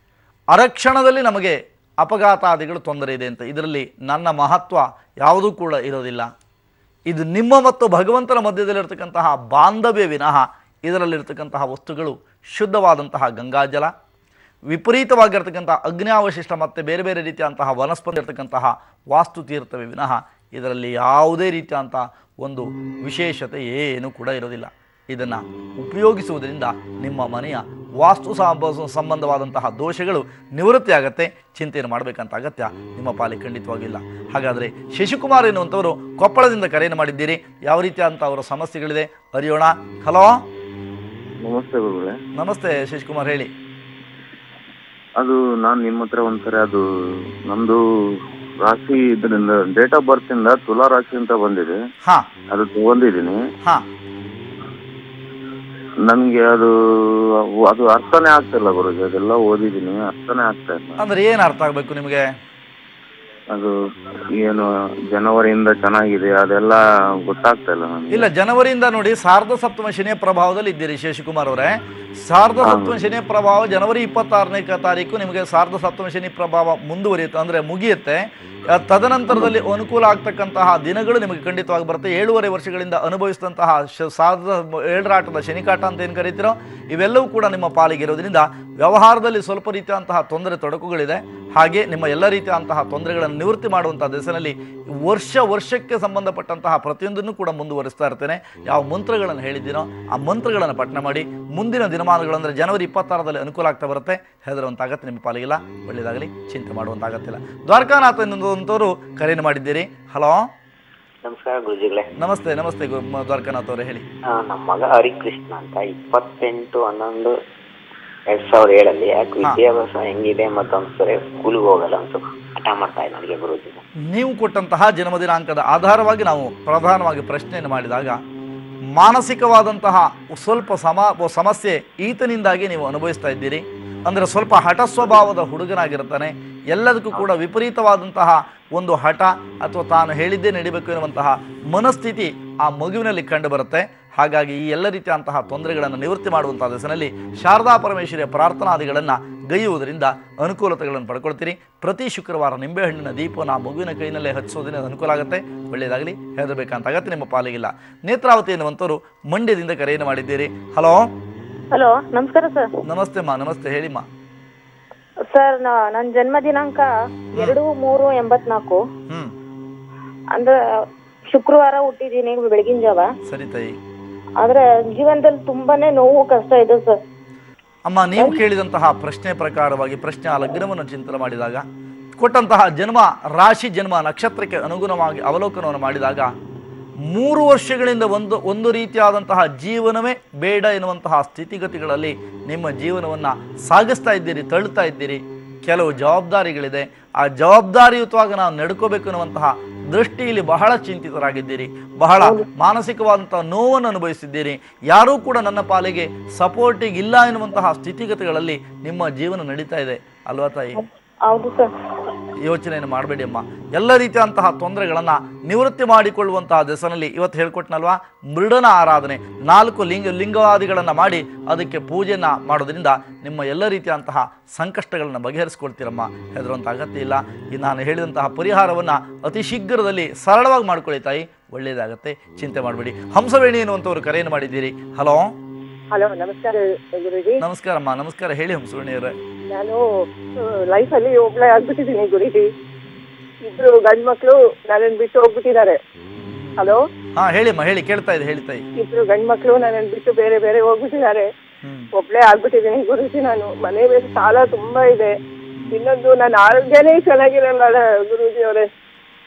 ಅರಕ್ಷಣದಲ್ಲಿ ನಮಗೆ ಅಪಘಾತಾದಿಗಳು ತೊಂದರೆ ಇದೆ ಅಂತ. ಇದರಲ್ಲಿ ನನ್ನ ಮಹತ್ವ ಯಾವುದೂ ಕೂಡ ಇರೋದಿಲ್ಲ. ಇದು ನಿಮ್ಮ ಮತ್ತು ಭಗವಂತನ ಮಧ್ಯದಲ್ಲಿರ್ತಕ್ಕಂತಹ ಬಾಂಧವ್ಯ ವಿನಃ ಇದರಲ್ಲಿರ್ತಕ್ಕಂತಹ ವಸ್ತುಗಳು ಶುದ್ಧವಾದಂತಹ ಗಂಗಾಜಲ, ವಿಪರೀತವಾಗಿರ್ತಕ್ಕಂಥ ಅಗ್ನ್ಯಾವಶಿಷ್ಟ ಮತ್ತು ಬೇರೆ ಬೇರೆ ರೀತಿಯಂತಹ ವನಸ್ಪತಿ ಇರ್ತಕ್ಕಂತಹ ವಾಸ್ತುತೀರ್ಥವೇ ವಿನಃ ಇದರಲ್ಲಿ ಯಾವುದೇ ರೀತಿಯಂಥ ಒಂದು ವಿಶೇಷತೆ ಏನೂ ಕೂಡ ಇರೋದಿಲ್ಲ. ಇದನ್ನು ಉಪಯೋಗಿಸುವುದರಿಂದ ನಿಮ್ಮ ಮನೆಯ ವಾಸ್ತು ಸಂಬಂಧವಾದಂತಹ ದೋಷಗಳು ನಿವೃತ್ತಿ ಆಗುತ್ತೆ. ಚಿಂತೆಯನ್ನು ಮಾಡಬೇಕಂತ ಅಗತ್ಯ ನಿಮ್ಮ ಪಾಲಿಗೆ ಖಂಡಿತವಾಗಿಲ್ಲ. ಹಾಗಾದರೆ ಶಶಿಕುಮಾರ್ ಎನ್ನುವಂಥವರು ಕೊಪ್ಪಳದಿಂದ ಕರೆಯನ್ನು ಮಾಡಿದ್ದೀರಿ. ಯಾವ ರೀತಿಯಾದಂಥ ಅವರ ಸಮಸ್ಯೆಗಳಿದೆ ಅರಿಯೋಣ. ಹಲೋ, ನಮಸ್ತೆ ಗುರುಗಳೇ. ನಮಸ್ತೆ ಶಶಿಕುಮಾರ್, ಹೇಳಿ. ಅದು ನಾನು ನಿಮ್ಮ ಹತ್ರ ಒಂದ್ಸರಿ ಅದು ನಮ್ದು ರಾಶಿ ಇದರಿಂದ ಡೇಟ್ ಆಫ್ ಬರ್ತ್ ಇಂದ ತುಲಾ ರಾಶಿ ಅಂತ ಬಂದಿದೆ. ಅದು ತಗೊಂಡಿದ್ದೀನಿ. ನನ್ಗೆ ಅದು ಅರ್ಥನೇ ಆಗ್ತಿಲ್ಲ ಗುರುಜಿ. ಅದೆಲ್ಲ ಓದಿದ್ದೀನಿ, ಅರ್ಥನೇ ಆಗ್ತಾ ಇಲ್ಲ. ಅಂದ್ರೆ ಏನ್ ಅರ್ಥ ಆಗ್ಬೇಕು ನಿಮಗೆ? ಅದು ಏನು ಜನವರಿಯಿಂದ ಚೆನ್ನಾಗಿದೆ ಅದೆಲ್ಲ ಗೊತ್ತಾಗ್ತಾ ಇಲ್ಲ ನನಗೆ. ಇಲ್ಲ, ಜನವರಿಯಿಂದ ನೋಡಿ ಸಾರ್ಧ ಸಪ್ತಮ ಶನಿಯ ಪ್ರಭಾವದಲ್ಲಿ ಇದ್ದೀರಿ ಶೇಷಕುಮಾರ್ ಅವರೇ. ಸಾರ್ಧ ಸಪ್ತಮ ಶನಿಯ ಪ್ರಭಾವ ಜನವರಿ 26ನೇ ತಾರೀಕು ನಿಮಗೆ ಸಾರ್ಧ ಸಪ್ತಮ ಶನಿ ಪ್ರಭಾವ ಮುಂದುವರಿಯುತ್ತೆ, ಅಂದರೆ ಮುಗಿಯುತ್ತೆ. ತದನಂತರದಲ್ಲಿ ಅನುಕೂಲ ಆಗ್ತಕ್ಕಂತಹ ದಿನಗಳು ನಿಮಗೆ ಖಂಡಿತವಾಗಿ ಬರುತ್ತೆ. 7.5 ವರ್ಷಗಳಿಂದ ಅನುಭವಿಸಿದಂತಹ ಸಾರ್ಧ ಏಳರಾಟದ ಶನಿಕಾಟ ಅಂತ ಏನು ಕರೀತಿರೋ ಇವೆಲ್ಲವೂ ಕೂಡ ನಿಮ್ಮ ಪಾಲಿಗೆ ಇರೋದ್ರಿಂದ ವ್ಯವಹಾರದಲ್ಲಿ ಸ್ವಲ್ಪ ರೀತಿಯಂತಹ ತೊಂದರೆ ತೊಡಕುಗಳಿದೆ. ಹಾಗೆ ನಿಮ್ಮ ಎಲ್ಲ ರೀತಿಯಂತಹ ತೊಂದರೆಗಳನ್ನು ನಿವೃತ್ತಿ ಮಾಡುವಂಥ ದಿಸೆಯಲ್ಲಿ ವರ್ಷಕ್ಕೆ ಸಂಬಂಧಪಟ್ಟಂತಹ ಪ್ರತಿಯೊಂದನ್ನು ಕೂಡ ಮುಂದುವರಿಸ್ತಾ ಇರ್ತೇನೆ. ಯಾವ ಮಂತ್ರಗಳನ್ನು ಹೇಳಿದ್ದೀನೋ ಆ ಮಂತ್ರಗಳನ್ನು ಪಠಣ ಮಾಡಿ ಮುಂದಿನ ದಿನಮಾನಗಳು ಅಂದರೆ ಜನವರಿ 26ರಲ್ಲಿ ಅನುಕೂಲ ಆಗ್ತಾ ಬರುತ್ತೆ. ಹೆದರುವಂಥ ಅಗತ್ಯ ನಿಮ್ಮ ಪಾಲಿಗಿಲ್ಲ. ಒಳ್ಳೆಯದಾಗಲಿ, ಚಿಂತೆ ಮಾಡುವಂಥ ಅಗತ್ಯ. ದ್ವಾರಕಾನಾಥ ಎನ್ನುವಂಥವರು ಕರೆಯನ್ನು ಮಾಡಿದ್ದೀರಿ. ಹಲೋ, ನಮಸ್ಕಾರ ಗುರುಜಿಗಳೇ. ನಮಸ್ತೆ. ನಮಸ್ತೆ ದ್ವಾರಕಾನಾಥ್ ಅವರೇ, ಹೇಳಿ. ನಮ್ಮ ಮಗ ಹರಿಕೃಷ್ಣ ಅಂತ 28/11/2007 ಯಾಕೆ ವಿದ್ಯಾಭ್ಯಾಸ ಹೆಂಗಿದೆ ಮತ್ತು ಅನ್ಸರೆ ಸ್ಕೂಲ್ಗೆ ಹೋಗಲ್ಲ ಅಂತ ಹಠ ಮಾಡ್ತಾ ಇದೆ ನನಗೆ ಗುರುಜಿ. ನೀವು ಕೊಟ್ಟಂತಹ ಜನ್ಮದಿನಾಂಕದ ಆಧಾರವಾಗಿ ನಾವು ಪ್ರಧಾನವಾಗಿ ಪ್ರಶ್ನೆಯನ್ನು ಮಾಡಿದಾಗ ಮಾನಸಿಕವಾದಂತಹ ಸ್ವಲ್ಪ ಸಮಸ್ಯೆ ಈತನಿಂದಾಗಿ ನೀವು ಅನುಭವಿಸ್ತಾ ಇದ್ದೀರಿ. ಅಂದರೆ ಸ್ವಲ್ಪ ಹಠ ಸ್ವಭಾವದ ಹುಡುಗನಾಗಿರ್ತಾನೆ. ಎಲ್ಲದಕ್ಕೂ ಕೂಡ ವಿಪರೀತವಾದಂತಹ ಒಂದು ಹಠ ಅಥವಾ ತಾನು ಹೇಳಿದ್ದೇ ನಡಿಬೇಕು ಎನ್ನುವಂತಹ ಮನಸ್ಥಿತಿ ಆ ಮಗುವಿನಲ್ಲಿ ಕಂಡು ಬರುತ್ತೆ. ಹಾಗಾಗಿ ಈ ಎಲ್ಲ ರೀತಿಯಂತಹ ತೊಂದರೆಗಳನ್ನು ನಿವೃತ್ತಿ ಮಾಡುವಂಥ ದಿಸೆಯಲ್ಲಿ ಶಾರದಾ ಪರಮೇಶ್ವರಿಯ ಪ್ರಾರ್ಥನಾದಿಗಳನ್ನು ಗೈಯುವುದರಿಂದ ಅನುಕೂಲತೆಗಳನ್ನು ಪಡ್ಕೊಳ್ತೀರಿ. ಪ್ರತಿ ಶುಕ್ರವಾರ ನಿಂಬೆಹಣ್ಣಿನ ದೀಪವನ್ನು ಆ ಮಗುವಿನ ಕೈನಲ್ಲೇ ಹಚ್ಚಿಸೋದ್ರಿಂದ ಅನುಕೂಲ ಆಗುತ್ತೆ. ಒಳ್ಳೆಯದಾಗಲಿ, ಹೆದರಬೇಕಂತ ಅಗತ್ಯ ನಿಮ್ಮ ಪಾಲಿಗಿಲ್ಲ. ನೇತ್ರಾವತಿ ಎನ್ನುವಂಥವ್ರು ಮಂಡ್ಯದಿಂದ ಕರೆಯನ್ನು ಮಾಡಿದ್ದೀರಿ. ಹಲೋ. ಹಲೋ, ನಮಸ್ಕಾರ ಸರ್. ನಮಸ್ತೆ ಮಾ. ನಮಸ್ತೆ, ಹೇಳಿಮ್ಮ. ಸರ್, ನನ್ನ ಜನ್ಮ ದಿನಾಂಕ 2/3/84. ಅಂದ್ರೆ ಶುಕ್ರವಾರ ಹುಟ್ಟಿದ್ದೀನಿ ಬೆಳಗಿನ ಜಾವ. ಸರಿ ತಾಯಿ. ಆದ್ರೆ ಜೀವನದಲ್ಲಿ ತುಂಬಾನೇ ನೋವು ಕಷ್ಟ ಇದೆ ಸರ್. ಅಮ್ಮ, ನೀವು ಕೇಳಿದಂತಹ ಪ್ರಶ್ನೆ ಪ್ರಕಾರವಾಗಿ ಪ್ರಶ್ನೆ ಲಗ್ನವನ್ನು ಚಿಂತನೆ ಮಾಡಿದಾಗ ಕೊಟ್ಟಂತಹ ಜನ್ಮ ರಾಶಿ ಜನ್ಮ ನಕ್ಷತ್ರಕ್ಕೆ ಅನುಗುಣವಾಗಿ ಅವಲೋಕನವನ್ನು ಮಾಡಿದಾಗ 3 ವರ್ಷಗಳಿಂದ ಒಂದು ರೀತಿಯಾದಂತಹ ಜೀವನವೇ ಬೇಡ ಎನ್ನುವಂತಹ ಸ್ಥಿತಿಗತಿಗಳಲ್ಲಿ ನಿಮ್ಮ ಜೀವನವನ್ನು ಸಾಗಿಸ್ತಾ ಇದ್ದೀರಿ, ತಳ್ಳುತ್ತಾ ಇದ್ದೀರಿ. ಕೆಲವು ಜವಾಬ್ದಾರಿಗಳಿದೆ. ಆ ಜವಾಬ್ದಾರಿಯುತವಾಗಿ ನಾವು ನಡ್ಕೋಬೇಕು ಎನ್ನುವಂತಹ ದೃಷ್ಟಿಯಲ್ಲಿ ಬಹಳ ಚಿಂತಿತರಾಗಿದ್ದೀರಿ. ಬಹಳ ಮಾನಸಿಕವಾದಂತಹ ನೋವನ್ನು ಅನುಭವಿಸಿದ್ದೀರಿ. ಯಾರೂ ಕೂಡ ನನ್ನ ಪಾಲಿಗೆ ಸಪೋರ್ಟಿಗೆ ಇಲ್ಲ ಎನ್ನುವಂತಹ ಸ್ಥಿತಿಗತಿಗಳಲ್ಲಿ ನಿಮ್ಮ ಜೀವನ ನಡೀತಾ ಇದೆ ಅಲ್ವಾ ತಾಯಿ? ಹೌದು ಸರ್. ಯೋಚನೆಯನ್ನು ಮಾಡಬೇಡಿ ಅಮ್ಮ. ಎಲ್ಲ ರೀತಿಯಂತಹ ತೊಂದರೆಗಳನ್ನು ನಿವೃತ್ತಿ ಮಾಡಿಕೊಳ್ಳುವಂತಹ ದಿಸೆಯಲ್ಲಿ ಇವತ್ತು ಹೇಳ್ಕೊಟ್ನಲ್ವಾ, ಮೃಡನ ಆರಾಧನೆ 4 ಲಿಂಗಾದಿಗಳನ್ನು ಮಾಡಿ ಅದಕ್ಕೆ ಪೂಜೆಯನ್ನು ಮಾಡೋದ್ರಿಂದ ನಿಮ್ಮ ಎಲ್ಲ ರೀತಿಯಂತಹ ಸಂಕಷ್ಟಗಳನ್ನು ಬಗೆಹರಿಸ್ಕೊಳ್ತೀರಮ್ಮ. ಹೆದರುವಂಥ ಅಗತ್ಯ ಇಲ್ಲ. ಈ ನಾನು ಹೇಳಿದಂತಹ ಪರಿಹಾರವನ್ನು ಅತಿ ಶೀಘ್ರದಲ್ಲಿ ಸರಳವಾಗಿ ಮಾಡ್ಕೊಳ್ಳಿ ತಾಯಿ, ಒಳ್ಳೆಯದಾಗತ್ತೆ, ಚಿಂತೆ ಮಾಡಬೇಡಿ. ಹಂಸವೇಣಿ ಎನ್ನುವಂಥವ್ರು ಕರೆಯನ್ನು ಮಾಡಿದ್ದೀರಿ. ಹಲೋ. ಹಲೋ, ನಮಸ್ಕಾರ ಗುರುಜಿ. ನಮಸ್ಕಾರಮ್ಮ. ನಮಸ್ಕಾರ, ಹೇಳಿ ಹಂಸವೇಣಿಯವರೇ. ನಾನು ಲೈಫಲ್ಲಿ ಒಬ್ಳೆ ಆಗ್ಬಿಟ್ಟಿದ್ದೀನಿ ಗುರುಜಿ. 2 ಗಂಡು ಮಕ್ಕಳು ನನ್ನನ್ನು ಬಿಟ್ಟು ಹೋಗ್ಬಿಟ್ಟಿದ್ದಾರೆ. ಹಲೋ. ಹಾ, ಹೇಳಿಮ್ಮ, ಹೇಳಿ, ಕೇಳ್ತಾ ಇದೆ, ಹೇಳಿ ತಾಯಿ. 2 ಗಂಡು ಮಕ್ಕಳು ನನ್ನನ್ನು ಬಿಟ್ಟು ಬೇರೆ ಬೇರೆ ಹೋಗ್ಬಿಟ್ಟಿದ್ದಾರೆ. ಒಬ್ಳೆ ಆಗ್ಬಿಟ್ಟಿದ್ದೀನಿ ಗುರುಜಿ. ನಾನು ಮನೆ ಮೇಲೆ ಸಾಲ ತುಂಬಾ ಇದೆ. ಇನ್ನೊಂದು ನನ್ನ ಆರೋಗ್ಯನೇ ಚೆನ್ನಾಗಿರಲ್ಲ ಗುರುಜಿ ಅವರೇ.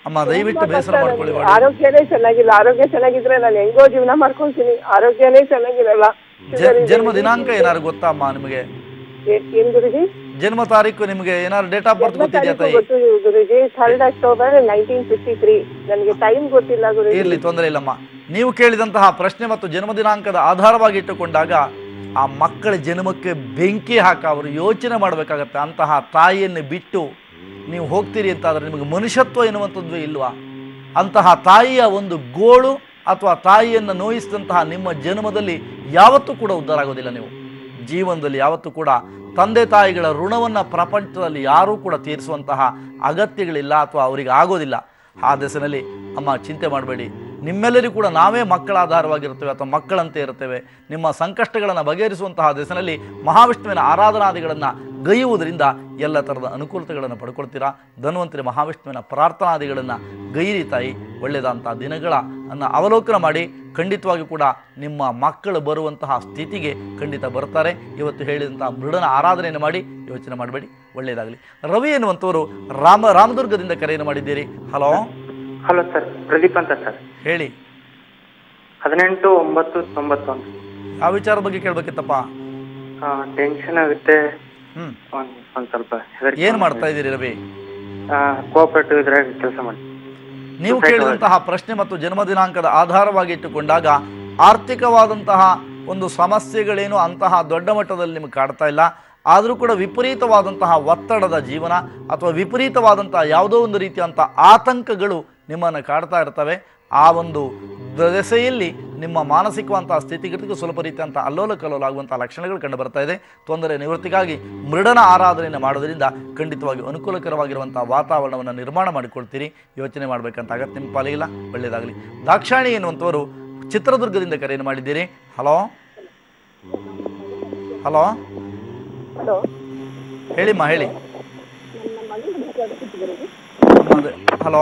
ಅಮ್ಮ, ದಯವಿಟ್ಟು ಬೇಸರ ಮಾಡ್ಕೊಳ್ಳಿ. ಆರೋಗ್ಯನೇ ಚೆನ್ನಾಗಿಲ್ಲ. ಆರೋಗ್ಯ ಚೆನ್ನಾಗಿದ್ರೆ ನಾನು ಹೆಂಗೋ ಜೀವನ ಮಾಡ್ಕೊಳ್ತೀನಿ. ಆರೋಗ್ಯನೇ ಚೆನ್ನಾಗಿರಲ್ಲ. ಜನ್ಮ ದಿನಾಂಕ ಏನಾರು ಗೊತ್ತಾ ಅಮ್ಮ ನಿಮಗೆ? ಏನ್ ಗುರುಜಿ? ಜನ್ಮ ತಾರೀಕು ನಿಮಗೆ ಏನಾದ್ರು ಡೇಟ್ ಆಫ್ ಬರ್ತ್ ಗೊತ್ತಿದೆಯಾ ತಾಯಿ? ಗುರುಜಿ 3rd October 1953. ನನಗೆ ಟೈಮ್ ಗೊತ್ತಿಲ್ಲ ಗುರುಜಿ. ಇರ್ಲಿ, ತೊಂದರೆ ಇಲ್ಲಮ್ಮ. ನೀವು ಕೇಳಿದಂತಹ ಪ್ರಶ್ನೆ ಮತ್ತು ಜನ್ಮ ದಿನಾಂಕದ ಆಧಾರವಾಗಿ ಇಟ್ಟುಕೊಂಡಾಗ ಆ ಮಕ್ಕಳ ಜನ್ಮಕ್ಕೆ ಬೆಂಕಿ ಹಾಕ ಅವರು ಯೋಚನೆ ಮಾಡಬೇಕಾಗತ್ತೆ. ಅಂತಹ ತಾಯಿಯನ್ನು ಬಿಟ್ಟು ನೀವು ಹೋಗ್ತೀರಿ ಅಂತಾದರೆ ನಿಮಗೆ ಮನುಷ್ಯತ್ವ ಎನ್ನುವಂಥದ್ದು ಇಲ್ವಾ? ಅಂತಹ ತಾಯಿಯ ಒಂದು ಗೋಳು ಅಥವಾ ತಾಯಿಯನ್ನು ನೋಯಿಸಿದಂತಹ ನಿಮ್ಮ ಜನ್ಮದಲ್ಲಿ ಯಾವತ್ತೂ ಕೂಡ ಉದ್ಧಾರ ಆಗೋದಿಲ್ಲ. ನೀವು ಜೀವನದಲ್ಲಿ ಯಾವತ್ತೂ ಕೂಡ ತಂದೆ ತಾಯಿಗಳ ಋಣವನ್ನು ಪ್ರಪಂಚದಲ್ಲಿ ಯಾರೂ ಕೂಡ ತೀರಿಸುವಂತಹ ಅಗತ್ಯಗಳಿಲ್ಲ ಅಥವಾ ಅವರಿಗೆ ಆಗೋದಿಲ್ಲ. ಆ ದಿಸೆಯಲ್ಲಿ ಅಮ್ಮ ಚಿಂತೆ ಮಾಡಬೇಡಿ. ನಿಮ್ಮೆಲ್ಲರಿಗೂ ಕೂಡ ನಾವೇ ಮಕ್ಕಳ ಆಧಾರವಾಗಿರ್ತೇವೆ ಅಥವಾ ಮಕ್ಕಳಂತೆ ಇರ್ತೇವೆ. ನಿಮ್ಮ ಸಂಕಷ್ಟಗಳನ್ನು ಬಗೆಹರಿಸುವಂತಹ ದಿಸೆಯಲ್ಲಿ ಮಹಾವಿಷ್ಣುವಿನ ಆರಾಧನಾದಿಗಳನ್ನು ಗೈಯುವುದರಿಂದ ಎಲ್ಲ ಥರದ ಅನುಕೂಲತೆಗಳನ್ನು ಪಡ್ಕೊಳ್ತೀರಾ. ಧನ್ವಂತರಿ ಮಹಾವಿಷ್ಣುವಿನ ಪ್ರಾರ್ಥನಾದಿಗಳನ್ನು ಗೈರಿ ತಾಯಿ. ಒಳ್ಳೆಯದಂಥ ದಿನಗಳನ್ನು ಅವಲೋಕನ ಮಾಡಿ ಖಂಡಿತವಾಗಿ ಕೂಡ ನಿಮ್ಮ ಮಕ್ಕಳು ಬರುವಂತಹ ಸ್ಥಿತಿಗೆ ಖಂಡಿತ ಬರ್ತಾರೆ. ಇವತ್ತು ಹೇಳಿದಂತಹ ಮೃಡನ ಆರಾಧನೆಯನ್ನು ಮಾಡಿ ಯೋಚನೆ ಮಾಡಬೇಡಿ, ಒಳ್ಳೆಯದಾಗಲಿ. ರವಿ ಎನ್ನುವಂಥವರು ರಾಮದುರ್ಗದಿಂದ ಕರೆಯನ್ನು ಮಾಡಿದ್ದೀರಿ. ಹಲೋ. ಹಲೋ ಸರ್, ಪ್ರದೀಪ್ ಅಂತ ಸರ್. ಹೇಳಿ. 18/9/91. ಯಾವ ವಿಚಾರದ ಬಗ್ಗೆ ಕೇಳಬೇಕಿತ್ತಪ್ಪ? ಟೆನ್ಷನ್ ಆಗುತ್ತೆ. ಒಂದ್ ಸ್ವಲ್ಪ ಏನು ಮಾಡ್ತಾ ಇದ್ದೀರಿ ರವಿ? ಕೋಆಪರೇಟಿವ್ ಇದ್ರಾಗ ಕೆಲಸ ಮಾಡಿ. ನೀವು ಕೇಳಿದಂತಹ ಪ್ರಶ್ನೆ ಮತ್ತು ಜನ್ಮ ದಿನಾಂಕದ ಆಧಾರವಾಗಿ ಇಟ್ಟುಕೊಂಡಾಗ ಆರ್ಥಿಕವಾದಂತಹ ಒಂದು ಸಮಸ್ಯೆಗಳೇನು ಅಂತಹ ದೊಡ್ಡ ಮಟ್ಟದಲ್ಲಿ ನಿಮಗೆ ಕಾಡ್ತಾ ಇಲ್ಲ. ಆದರೂ ಕೂಡ ವಿಪರೀತವಾದಂತಹ ಒತ್ತಡದ ಜೀವನ ಅಥವಾ ವಿಪರೀತವಾದಂತಹ ಯಾವುದೋ ಒಂದು ರೀತಿಯಂಥ ಆತಂಕಗಳು ನಿಮ್ಮನ್ನು ಕಾಡ್ತಾ ಇರ್ತವೆ. ಆ ಒಂದು ದೆಸೆಯಲ್ಲಿ ನಿಮ್ಮ ಮಾನಸಿಕವಂತಹ ಸ್ಥಿತಿಗತಿಗೂ ಸ್ವಲ್ಪ ರೀತಿಯಂಥ ಅಲ್ಲೋಲ ಕಲ್ಲೋಲ ಆಗುವಂಥ ಲಕ್ಷಣಗಳು ಕಂಡು ಬರ್ತಾ ಇದೆ. ತೊಂದರೆ ನಿವೃತ್ತಿಗಾಗಿ ಮೃಡನ ಆರಾಧನೆಯನ್ನು ಮಾಡೋದರಿಂದ ಖಂಡಿತವಾಗಿ ಅನುಕೂಲಕರವಾಗಿರುವಂಥ ವಾತಾವರಣವನ್ನು ನಿರ್ಮಾಣ ಮಾಡಿಕೊಳ್ತೀರಿ. ಯೋಚನೆ ಮಾಡಬೇಕಂತ ಅಗತ್ಯ ನಿಮ್ಮ ಪಾಲಿಗಿಲ್ಲ. ಒಳ್ಳೆಯದಾಗಲಿ. ದಾಕ್ಷಾಣಿ ಎನ್ನುವಂಥವರು ಚಿತ್ರದುರ್ಗದಿಂದ ಕರೆಯನ್ನು ಮಾಡಿದ್ದೀರಿ. ಹಲೋ ಹಲೋ ಹಲೋ, ಹೇಳಿಮ್ಮ, ಹೇಳಿ. ಹಲೋ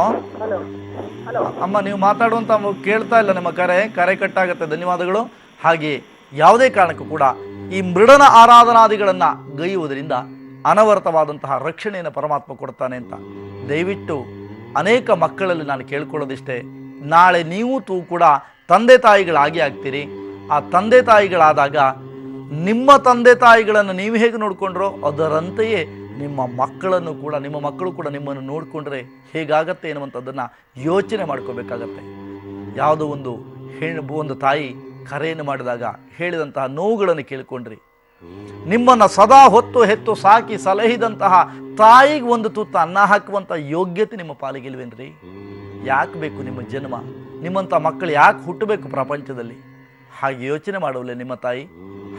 ಅಮ್ಮ, ನೀವು ಮಾತಾಡುವಂಥ ಕೇಳ್ತಾ ಇಲ್ಲ, ನಿಮ್ಮ ಕರೆ ಕಟ್ಟಾಗುತ್ತೆ. ಧನ್ಯವಾದಗಳು. ಹಾಗೆ ಯಾವುದೇ ಕಾರಣಕ್ಕೂ ಕೂಡ ಈ ಮೃಡನ ಆರಾಧನಾದಿಗಳನ್ನು ಗೈಯುವುದರಿಂದ ಅನವರತವಾದಂತಹ ರಕ್ಷಣೆಯನ್ನು ಪರಮಾತ್ಮ ಕೊಡ್ತಾನೆ ಅಂತ ದಯವಿಟ್ಟು ಅನೇಕ ಮಕ್ಕಳಲ್ಲಿ ನಾನು ಕೇಳ್ಕೊಳ್ಳೋದಿಷ್ಟೇ. ನಾಳೆ ನೀವು ಕೂಡ ತಂದೆ ತಾಯಿಗಳಾಗಿ ಆಗ್ತೀರಿ. ಆ ತಂದೆ ತಾಯಿಗಳಾದಾಗ ನಿಮ್ಮ ತಂದೆ ತಾಯಿಗಳನ್ನು ನೀವು ಹೇಗೆ ನೋಡಿಕೊಂಡ್ರೋ ಅದರಂತೆಯೇ ನಿಮ್ಮ ಮಕ್ಕಳನ್ನು ಕೂಡ, ನಿಮ್ಮ ಮಕ್ಕಳು ಕೂಡ ನಿಮ್ಮನ್ನು ನೋಡಿಕೊಂಡ್ರೆ ಹೇಗಾಗತ್ತೆ ಎನ್ನುವಂಥದ್ದನ್ನು ಯೋಚನೆ ಮಾಡ್ಕೋಬೇಕಾಗತ್ತೆ. ಯಾವುದೋ ಒಂದು ತಾಯಿ ಕರೆಯನ್ನು ಮಾಡಿದಾಗ ಹೇಳಿದಂತಹ ನೋವುಗಳನ್ನು ಕೇಳಿಕೊಂಡ್ರಿ. ನಿಮ್ಮನ್ನು ಸದಾ ಹೊತ್ತು ಹೆತ್ತು ಸಾಕಿ ಸಲಹಿದಂತಹ ತಾಯಿಗೆ ಒಂದು ತುತ್ತ ಅನ್ನ ಹಾಕುವಂಥ ಯೋಗ್ಯತೆ ನಿಮ್ಮ ಪಾಲಿಗಿಲ್ವೇನ್ರಿ? ಯಾಕೆ ಬೇಕು ನಿಮ್ಮ ಜನ್ಮ? ನಿಮ್ಮಂಥ ಮಕ್ಕಳು ಯಾಕೆ ಹುಟ್ಟಬೇಕು ಪ್ರಪಂಚದಲ್ಲಿ? ಹಾಗೆ ಯೋಚನೆ ಮಾಡೋಲ್ಲ ನಿಮ್ಮ ತಾಯಿ.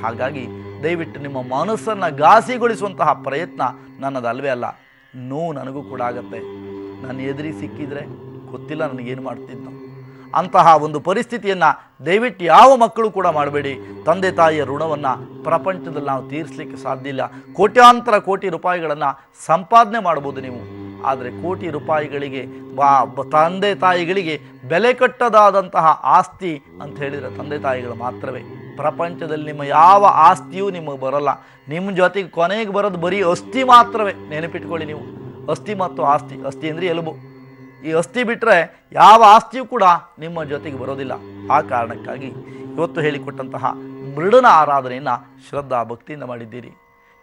ಹಾಗಾಗಿ ದಯವಿಟ್ಟು ನಿಮ್ಮ ಮನಸ್ಸನ್ನು ಘಾಸಿಗೊಳಿಸುವಂತಹ ಪ್ರಯತ್ನ ನನ್ನದಲ್ವೇ ಅಲ್ಲ. ನೋವು ನನಗೂ ಕೂಡ ಆಗತ್ತೆ. ನಾನು ಎದುರಿ ಸಿಕ್ಕಿದರೆ ಗೊತ್ತಿಲ್ಲ ನನಗೇನು ಮಾಡ್ತಿದ್ದೋ. ಅಂತಹ ಒಂದು ಪರಿಸ್ಥಿತಿಯನ್ನು ದಯವಿಟ್ಟು ಯಾವ ಮಕ್ಕಳು ಕೂಡ ಮಾಡಬೇಡಿ. ತಂದೆ ತಾಯಿಯ ಋಣವನ್ನು ಪ್ರಪಂಚದಲ್ಲಿ ನಾವು ತೀರಿಸಲಿಕ್ಕೆ ಸಾಧ್ಯ ಇಲ್ಲ. ಕೋಟಿ ರೂಪಾಯಿಗಳನ್ನು ಸಂಪಾದನೆ ಮಾಡ್ಬೋದು ನೀವು, ಆದರೆ ಕೋಟಿ ರೂಪಾಯಿಗಳಿಗೆ ತಂದೆ ತಾಯಿಗಳಿಗೆ ಬೆಲೆ ಕಟ್ಟದಾದಂತಹ ಆಸ್ತಿ ಅಂತ ಹೇಳಿದರೆ ತಂದೆ ತಾಯಿಗಳು ಮಾತ್ರವೇ. ಪ್ರಪಂಚದಲ್ಲಿ ನಿಮ್ಮ ಯಾವ ಆಸ್ತಿಯೂ ನಿಮಗೆ ಬರೋಲ್ಲ. ನಿಮ್ಮ ಜೊತೆಗೆ ಕೊನೆಗೆ ಬರೋದು ಬರೀ ಅಸ್ಥಿ ಮಾತ್ರವೇ. ನೆನಪಿಟ್ಕೊಳ್ಳಿ ನೀವು, ಅಸ್ಥಿ ಮತ್ತು ಆಸ್ತಿ. ಅಸ್ಥಿ ಅಂದರೆ ಎಲುಬು. ಈ ಅಸ್ಥಿ ಬಿಟ್ಟರೆ ಯಾವ ಆಸ್ತಿಯೂ ಕೂಡ ನಿಮ್ಮ ಜೊತೆಗೆ ಬರೋದಿಲ್ಲ. ಆ ಕಾರಣಕ್ಕಾಗಿ ಇವತ್ತು ಹೇಳಿಕೊಟ್ಟಂತಹ ಮೃಡನ ಆರಾಧನೆಯನ್ನು ಶ್ರದ್ಧಾ ಭಕ್ತಿಯಿಂದ ಮಾಡಿದ್ದೀರಿ.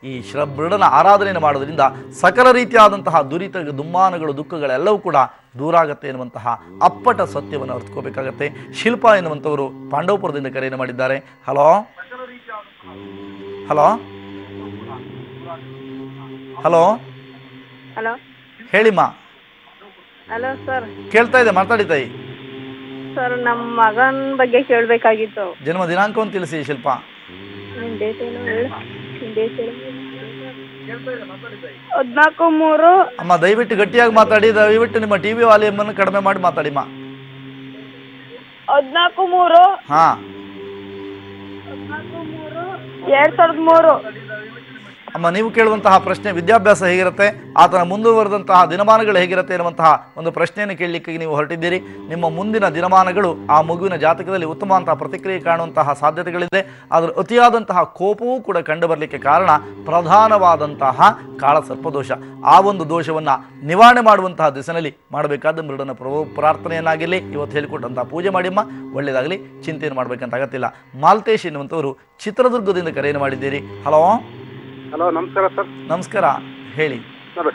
ಈ ಮೃಡನ ಆರಾಧನೆಯನ್ನು ಮಾಡೋದರಿಂದ ಸಕಲ ರೀತಿಯಾದಂತಹ ದುಮ್ಮಾನಗಳು ದುಃಖಗಳೆಲ್ಲವೂ ಕೂಡ ದೂರ ಆಗುತ್ತೆ ಎನ್ನುವಂತಹ ಅಪ್ಪಟ ಸತ್ಯವನ್ನು ಅರ್ಥಕೋಬೇಕಾಗತ್ತೆ. ಶಿಲ್ಪ ಎನ್ನುವಂಥವರು ಪಾಂಡವಪುರದಿಂದ ಕರೆಯನ್ನು ಮಾಡಿದ್ದಾರೆ. ಹಲೋ ಹಲೋ ಹಲೋ ಹಲೋ, ಹೇಳಿಮ್ಮ. Hello sir. ಕೇಳ್ತಾ ಇದೆ, ಮಾತಾಡಿ ತಾಯಿ. ಸರ್, ನಮ್ಮ ಮಗನ ಬಗ್ಗೆ ಕೇಳಬೇಕಾಗಿತ್ತು. ಜನ್ಮ ದಿನಾಂಕವನ್ನು ತಿಳಿಸಿ ಶಿಲ್ಪ. ನಿನ್ನ ಡೇಟ್ ಏನು ಹೇಳು? 14/3. ಅಮ್ಮ ದಯವಿಟ್ಟು ಗಟ್ಟಿಯಾಗಿ ಮಾತಾಡಿ. ದಯವಿಟ್ಟು ನಿಮ್ಮ ಟಿವಿ ವಾಲ್ಯೂಮನ್ನು ಕಡಿಮೆ ಮಾಡಿ ಮಾತಾಡಿಮ್ಮ. 14/3. ಹಾ, 2003. ಅಮ್ಮ ನೀವು ಕೇಳುವಂತಹ ಪ್ರಶ್ನೆ ವಿದ್ಯಾಭ್ಯಾಸ ಹೇಗಿರುತ್ತೆ, ಆತನ ಮುಂದುವರೆದಂತಹ ದಿನಮಾನಗಳು ಹೇಗಿರುತ್ತೆ ಎನ್ನುವಂತಹ ಒಂದು ಪ್ರಶ್ನೆಯನ್ನು ಕೇಳಲಿಕ್ಕೆ ನೀವು ಹೊರಟಿದ್ದೀರಿ. ನಿಮ್ಮ ಮುಂದಿನ ದಿನಮಾನಗಳು ಆ ಮಗುವಿನ ಜಾತಕದಲ್ಲಿ ಉತ್ತಮವಂತಹ ಪ್ರತಿಕ್ರಿಯೆ ಕಾಣುವಂತಹ ಸಾಧ್ಯತೆಗಳಿದೆ. ಅದರ ಅತಿಯಾದಂತಹ ಕೋಪವೂ ಕೂಡ ಕಂಡು ಬರಲಿಕ್ಕೆ ಕಾರಣ ಪ್ರಧಾನವಾದಂತಹ ಕಾಳಸರ್ಪದೋಷ. ಆ ಒಂದು ದೋಷವನ್ನು ನಿವಾರಣೆ ಮಾಡುವಂತಹ ದಿಸೆಯಲ್ಲಿ ಮಾಡಬೇಕಾದ ಮೃಡನ ಪ್ರಾರ್ಥನೆಯನ್ನಾಗಿರಲಿ ಇವತ್ತು ಹೇಳಿಕೊಟ್ಟಂತಹ ಪೂಜೆ ಮಾಡಿಮ್ಮ. ಒಳ್ಳೆಯದಾಗಲಿ. ಚಿಂತೆಯನ್ನು ಮಾಡಬೇಕಂತ ಅಗತ್ಯವಿಲ್ಲ. ಮಾಲ್ತೇಶ್ ಎನ್ನುವಂಥವರು ಚಿತ್ರದುರ್ಗದಿಂದ ಕರೆಯನ್ನು ಮಾಡಿದ್ದೀರಿ. ಹಲೋ ಹಲೋ, ನಮಸ್ಕಾರ ಸರ್. ನಮಸ್ಕಾರ, ಹೇಳಿ ಸರ್.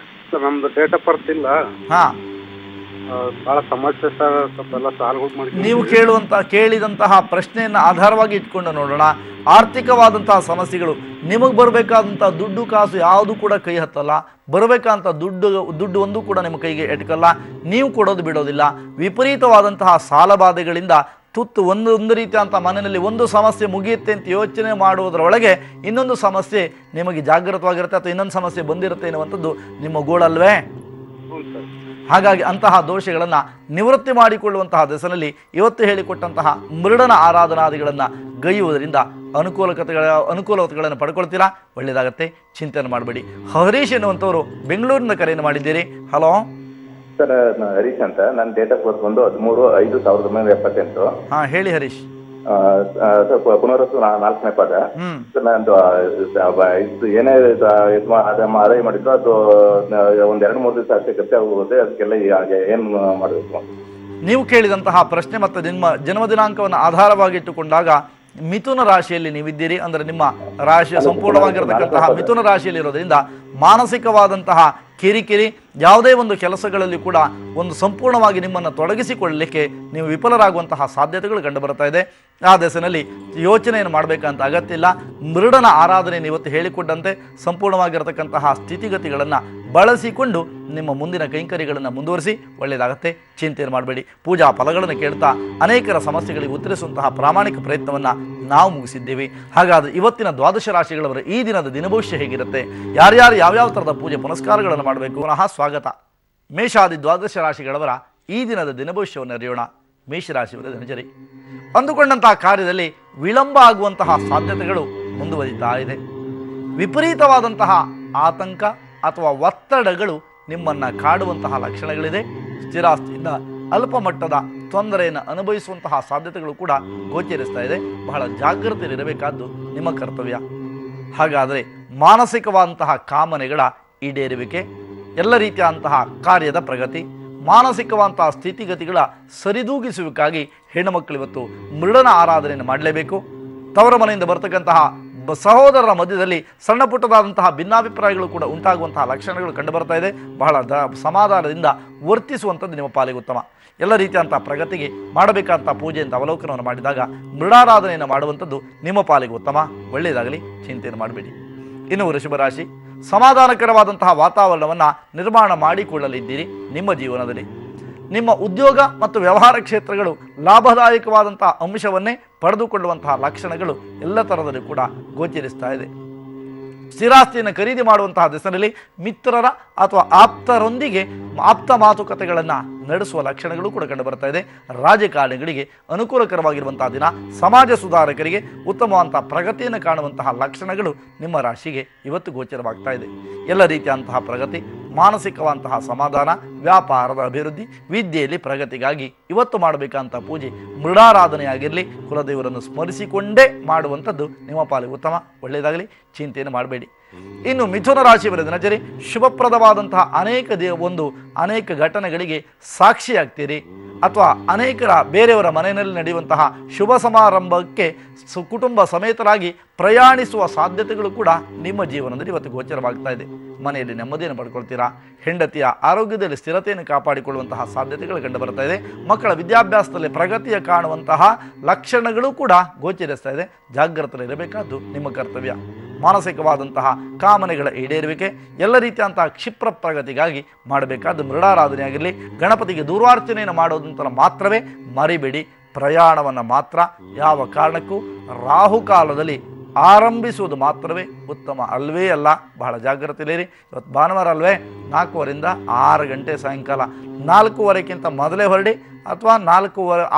ನಮ್ದು ಡೇಟ್ ಆಫ್ ಬರ್ತ್ ಇಲ್ಲ. ಹಾಂ, ಭಾಳ ಸಮಸ್ಯೆ ಸರ್. ಸ್ವಲ್ಪ ಎಲ್ಲ ಸಾಲ್ವ್ ಮಾಡಿ. ನೀವು ಕೇಳಿದಂತಹ ಪ್ರಶ್ನೆಯನ್ನು ಆಧಾರವಾಗಿ ಇಟ್ಕೊಂಡು ನೋಡೋಣ. ಆರ್ಥಿಕವಾದಂತಹ ಸಮಸ್ಯೆಗಳು, ನಿಮಗೆ ಬರಬೇಕಾದಂಥ ದುಡ್ಡು ಕಾಸು ಯಾವುದು ಕೂಡ ಕೈ ಹತ್ತಲ್ಲ. ಬರಬೇಕಂತ ದುಡ್ಡು ಒಂದು ಕೂಡ ನಿಮ್ಮ ಕೈಗೆ ಎಟ್ಕಲ್ಲ. ನೀವು ಕೊಡೋದು ಬಿಡೋದಿಲ್ಲ. ವಿಪರೀತವಾದಂತಹ ಸಾಲಬಾಧೆಗಳಿಂದ ತುತ್ತು ಒಂದು ರೀತಿಯಂಥ ಮನೆಯಲ್ಲಿ ಒಂದು ಸಮಸ್ಯೆ ಮುಗಿಯುತ್ತೆ ಅಂತ ಯೋಚನೆ ಮಾಡುವುದರೊಳಗೆ ಇನ್ನೊಂದು ಸಮಸ್ಯೆ ನಿಮಗೆ ಜಾಗೃತವಾಗಿರುತ್ತೆ ಅಥವಾ ಇನ್ನೊಂದು ಸಮಸ್ಯೆ ಬಂದಿರುತ್ತೆ ಎನ್ನುವಂಥದ್ದು ನಿಮ್ಮ ಗೋಳಲ್ವೇ? ಹಾಗಾಗಿ ಅಂತಹ ದೋಷಗಳನ್ನು ನಿವೃತ್ತಿ ಮಾಡಿಕೊಳ್ಳುವಂತಹ ದಿಸೆಯಲ್ಲಿ ಇವತ್ತು ಹೇಳಿಕೊಟ್ಟಂತಹ ಮೃಡನ ಆರಾಧನಾದಿಗಳನ್ನು ಗೈಯುವುದರಿಂದ ಅನುಕೂಲತೆಗಳನ್ನು ಪಡ್ಕೊಳ್ತೀರಾ. ಒಳ್ಳೆಯದಾಗತ್ತೆ. ಚಿಂತನೆ ಮಾಡಬೇಡಿ. ಹರೀಶ್ ಎನ್ನುವಂಥವರು ಬೆಂಗಳೂರಿನ ಕರೆಯನ್ನು ಮಾಡಿದ್ದೀರಿ. ಹಲೋ ಸರ್, ಹರೀಶ್ ಅಂತ. ನನ್ನ ಡೇಟ್ ಆಫ್ ಬರ್ತ್ ಬಂದು 13/5/1978. ಹಾಂ, ಹೇಳಿ ಹರೀಶ್. ಪುನರಸು 4ನೇ ಪದ. ನಂದು ಏನೇ ಆದಾಯ ಮಾಡಿದ್ರು ಅದು ಒಂದ್ 2-3 ದಿವಸ ಅಷ್ಟೇ ಖರ್ಚು ಆಗುತ್ತೆ. ಅದಕ್ಕೆಲ್ಲ ಏನ್ ಮಾಡಬೇಕು? ನೀವು ಕೇಳಿದಂತಹ ಪ್ರಶ್ನೆ ಮತ್ತು ನಿಮ್ಮ ಜನ್ಮ ದಿನಾಂಕವನ್ನು ಆಧಾರವಾಗಿಟ್ಟುಕೊಂಡಾಗ ಮಿಥುನ ರಾಶಿಯಲ್ಲಿ ನೀವಿದ್ದೀರಿ. ಅಂದರೆ ನಿಮ್ಮ ರಾಶಿಯ ಸಂಪೂರ್ಣವಾಗಿರತಕ್ಕಂತಹ ಮಿಥುನ ರಾಶಿಯಲ್ಲಿ ಇರೋದ್ರಿಂದ ಮಾನಸಿಕವಾದಂತಹ ಕಿರಿಕಿರಿ, ಯಾವುದೇ ಒಂದು ಕೆಲಸಗಳಲ್ಲಿ ಕೂಡ ಒಂದು ಸಂಪೂರ್ಣವಾಗಿ ನಿಮ್ಮನ್ನು ತೊಡಗಿಸಿಕೊಳ್ಳಲಿಕ್ಕೆ ನೀವು ವಿಫಲರಾಗುವಂತಹ ಸಾಧ್ಯತೆಗಳು ಕಂಡುಬರ್ತಾ ಇದೆ. ಆ ದೆಸೆಯಲ್ಲಿ ಯೋಚನೆಯನ್ನು ಮಾಡಬೇಕಂತ ಅಗತ್ಯ ಇಲ್ಲ. ಮೃಡನ ಆರಾಧನೆಯನ್ನು ಇವತ್ತು ಹೇಳಿಕೊಟ್ಟಂತೆ ಸಂಪೂರ್ಣವಾಗಿರತಕ್ಕಂತಹ ಸ್ಥಿತಿಗತಿಗಳನ್ನು ಬಳಸಿಕೊಂಡು ನಿಮ್ಮ ಮುಂದಿನ ಕೈಂಕರ್ಯಗಳನ್ನು ಮುಂದುವರಿಸಿ, ಒಳ್ಳೆಯದಾಗತ್ತೆ. ಚಿಂತೆಯನ್ನು ಮಾಡಬೇಡಿ. ಪೂಜಾ ಫಲಗಳನ್ನು ಕೇಳ್ತಾ ಅನೇಕರ ಸಮಸ್ಯೆಗಳಿಗೆ ಉತ್ತರಿಸುವಂತಹ ಪ್ರಾಮಾಣಿಕ ಪ್ರಯತ್ನವನ್ನು ನಾವು ಮುಗಿಸಿದ್ದೇವೆ. ಹಾಗಾದರೆ ಇವತ್ತಿನ ದ್ವಾದಶ ರಾಶಿಗಳವರ ಈ ದಿನದ ದಿನಭವಿಷ್ಯ ಹೇಗಿರುತ್ತೆ, ಯಾರ್ಯಾರು ಯಾವ್ಯಾವ ಥರದ ಪೂಜೆ ಪುನಸ್ಕಾರಗಳನ್ನು ಮಾಡಬೇಕು, ಪುನಃ ಸ್ವಾಗತ. ಮೇಷಾದಿ ದ್ವಾದಶ ರಾಶಿಗಳವರ ಈ ದಿನದ ದಿನಭವಿಷ್ಯವನ್ನು ಅರಿಯೋಣ. ಮೇಷರಾಶಿಯವರ ದಿನಚರಿ. ಅಂದುಕೊಂಡಂತಹ ಕಾರ್ಯದಲ್ಲಿ ವಿಳಂಬ ಆಗುವಂತಹ ಸಾಧ್ಯತೆಗಳು ಮುಂದುವರಿತಾ ಇದೆ. ವಿಪರೀತವಾದಂತಹ ಆತಂಕ ಅಥವಾ ಒತ್ತಡಗಳು ನಿಮ್ಮನ್ನು ಕಾಡುವಂತಹ ಲಕ್ಷಣಗಳಿದೆ. ಸ್ಥಿರಾಸ್ತಿಯಿಂದ ಅಲ್ಪ ಮಟ್ಟದ ತೊಂದರೆಯನ್ನು ಅನುಭವಿಸುವಂತಹ ಸಾಧ್ಯತೆಗಳು ಕೂಡ ಗೋಚರಿಸ್ತಾ ಇದೆ. ಬಹಳ ಜಾಗೃತಿಯಲ್ಲಿರಬೇಕಾದ್ದು ನಿಮ್ಮ ಕರ್ತವ್ಯ. ಹಾಗಾದರೆ ಮಾನಸಿಕವಾದಂತಹ ಕಾಮನೆಗಳ ಈಡೇರುವಿಕೆ, ಎಲ್ಲ ರೀತಿಯಾದಂತಹ ಕಾರ್ಯದ ಪ್ರಗತಿ, ಮಾನಸಿಕವಾದಂತಹ ಸ್ಥಿತಿಗತಿಗಳ ಸರಿದೂಗಿಸುವಿಕಾಗಿ ಹೆಣ್ಣುಮಕ್ಕಳು ಇವತ್ತು ಮೃಡನ ಆರಾಧನೆಯನ್ನು ಮಾಡಲೇಬೇಕು. ತವರ ಮನೆಯಿಂದ ಬರ್ತಕ್ಕಂತಹ ಸಹೋದರರ ಮಧ್ಯದಲ್ಲಿ ಸಣ್ಣ ಪುಟ್ಟದಾದಂತಹ ಭಿನ್ನಾಭಿಪ್ರಾಯಗಳು ಕೂಡ ಉಂಟಾಗುವಂತಹ ಲಕ್ಷಣಗಳು ಕಂಡುಬರ್ತಾ ಇದೆ. ಬಹಳ ಸಮಾಧಾನದಿಂದ ವರ್ತಿಸುವಂಥದ್ದು ನಿಮ್ಮ ಪಾಲಿಗೆ ಉತ್ತಮ. ಎಲ್ಲ ರೀತಿಯಂತಹ ಪ್ರಗತಿಗೆ ಮಾಡಬೇಕಂತ ಪೂಜೆಯಿಂದ ಅವಲೋಕನವನ್ನು ಮಾಡಿದಾಗ ಮೃಡಾರಾಧನೆಯನ್ನು ಮಾಡುವಂಥದ್ದು ನಿಮ್ಮ ಪಾಲಿಗೆ ಉತ್ತಮ. ಒಳ್ಳೆಯದಾಗಲಿ, ಚಿಂತೆಯನ್ನು ಮಾಡಬೇಡಿ. ಇನ್ನು ವೃಷಭ ರಾಶಿ. ಸಮಾಧಾನಕರವಾದಂತಹ ವಾತಾವರಣವನ್ನು ನಿರ್ಮಾಣ ಮಾಡಿಕೊಳ್ಳಲಿದ್ದೀರಿ. ನಿಮ್ಮ ಜೀವನದಲ್ಲಿ ನಿಮ್ಮ ಉದ್ಯೋಗ ಮತ್ತು ವ್ಯವಹಾರ ಕ್ಷೇತ್ರಗಳು ಲಾಭದಾಯಕವಾದಂತಹ ಅಂಶವನ್ನೇ ಪಡೆದುಕೊಳ್ಳುವಂತಹ ಲಕ್ಷಣಗಳು ಎಲ್ಲ ಥರದಲ್ಲೂ ಕೂಡ ಗೋಚರಿಸ್ತಾ ಇದೆ. ಸ್ಥಿರಾಸ್ತಿಯನ್ನು ಖರೀದಿ ಮಾಡುವಂತಹ ದಿಸೆಯಲ್ಲಿ ಮಿತ್ರರ ಅಥವಾ ಆಪ್ತರೊಂದಿಗೆ ಆಪ್ತ ಮಾತುಕತೆಗಳನ್ನು ನಡೆಸುವ ಲಕ್ಷಣಗಳು ಕೂಡ ಕಂಡುಬರ್ತಾ ಇದೆ. ರಾಜಕಾರಣಿಗಳಿಗೆ ಅನುಕೂಲಕರವಾಗಿರುವಂತಹ ದಿನ. ಸಮಾಜ ಸುಧಾರಕರಿಗೆ ಉತ್ತಮವಾದಂತಹ ಪ್ರಗತಿಯನ್ನು ಕಾಣುವಂತಹ ಲಕ್ಷಣಗಳು ನಿಮ್ಮ ರಾಶಿಗೆ ಇವತ್ತು ಗೋಚರವಾಗ್ತಾ ಇದೆ. ಎಲ್ಲ ರೀತಿಯಂತಹ ಪ್ರಗತಿ, ಮಾನಸಿಕವಾದಂತಹ ಸಮಾಧಾನ, ವ್ಯಾಪಾರದ ಅಭಿವೃದ್ಧಿ, ವಿದ್ಯೆಯಲ್ಲಿ ಪ್ರಗತಿಗಾಗಿ ಇವತ್ತು ಮಾಡಬೇಕಂತ ಪೂಜೆ ಮೃಡಾರಾಧನೆಯಾಗಿರಲಿ. ಕುಲದೇವರನ್ನು ಸ್ಮರಿಸಿಕೊಂಡೇ ಮಾಡುವಂಥದ್ದು ನಿಮ್ಮ ಪಾಲಿಗೆ ಉತ್ತಮ. ಒಳ್ಳೆಯದಾಗಲಿ, ಚಿಂತೆಯನ್ನು ಮಾಡಬೇಡಿ. ಇನ್ನು ಮಿಥುನ ರಾಶಿಯವರ ದಿನಚರಿ. ಶುಭಪ್ರದವಾದಂತಹ ಅನೇಕ ಘಟನೆಗಳಿಗೆ ಸಾಕ್ಷಿಯಾಗ್ತೀರಿ ಅಥವಾ ಅನೇಕರ ಬೇರೆಯವರ ಮನೆಯಲ್ಲಿ ನಡೆಯುವಂತಹ ಶುಭ ಸಮಾರಂಭಕ್ಕೆ ಕುಟುಂಬ ಸಮೇತರಾಗಿ ಪ್ರಯಾಣಿಸುವ ಸಾಧ್ಯತೆಗಳು ಕೂಡ ನಿಮ್ಮ ಜೀವನದಲ್ಲಿ ಇವತ್ತು ಗೋಚರವಾಗ್ತಾ ಇದೆ. ಮನೆಯಲ್ಲಿ ನೆಮ್ಮದಿಯನ್ನು ಪಡ್ಕೊಳ್ತೀರಾ. ಹೆಂಡತಿಯ ಆರೋಗ್ಯದಲ್ಲಿ ಸ್ಥಿರತೆಯನ್ನು ಕಾಪಾಡಿಕೊಳ್ಳುವಂತಹ ಸಾಧ್ಯತೆಗಳು ಕಂಡುಬರ್ತಾ ಇದೆ. ಮಕ್ಕಳ ವಿದ್ಯಾಭ್ಯಾಸದಲ್ಲಿ ಪ್ರಗತಿಯ ಕಾಣುವಂತಹ ಲಕ್ಷಣಗಳು ಕೂಡ ಗೋಚರಿಸ್ತಾ ಇದೆ. ಜಾಗೃತರಿರಬೇಕಾದ್ದು ನಿಮ್ಮ ಕರ್ತವ್ಯ. ಮಾನಸಿಕವಾದಂತಹ ಕಾಮನೆಗಳ ಈಡೇರುವಿಕೆ, ಎಲ್ಲ ರೀತಿಯಂತಹ ಕ್ಷಿಪ್ರ ಪ್ರಗತಿಗಾಗಿ ಮಾಡಬೇಕಾದ್ದು ಮೃಡಾರಾಧನೆಯಾಗಿರಲಿ. ಗಣಪತಿಗೆ ದೂರ್ವಾರ್ಚನೆಯನ್ನು ಮಾಡೋದಂತ ಮಾತ್ರವೇ ಮರಿಬೇಡಿ. ಪ್ರಯಾಣವನ್ನು ಮಾತ್ರ ಯಾವ ಕಾರಣಕ್ಕೂ ರಾಹುಕಾಲದಲ್ಲಿ ಆರಂಭಿಸುವುದು ಮಾತ್ರವೇ ಉತ್ತಮ ಅಲ್ವೇ ಅಲ್ಲ. ಬಹಳ ಜಾಗೃತಿಯಿರಿ. ಇವತ್ತು ಭಾನುವಾರ ಅಲ್ವೇ, 4:15 6 ಗಂಟೆ ಸಾಯಂಕಾಲ 4:15ಕ್ಕಿಂತ ಮೊದಲೇ ಹೊರಡಿ ಅಥವಾ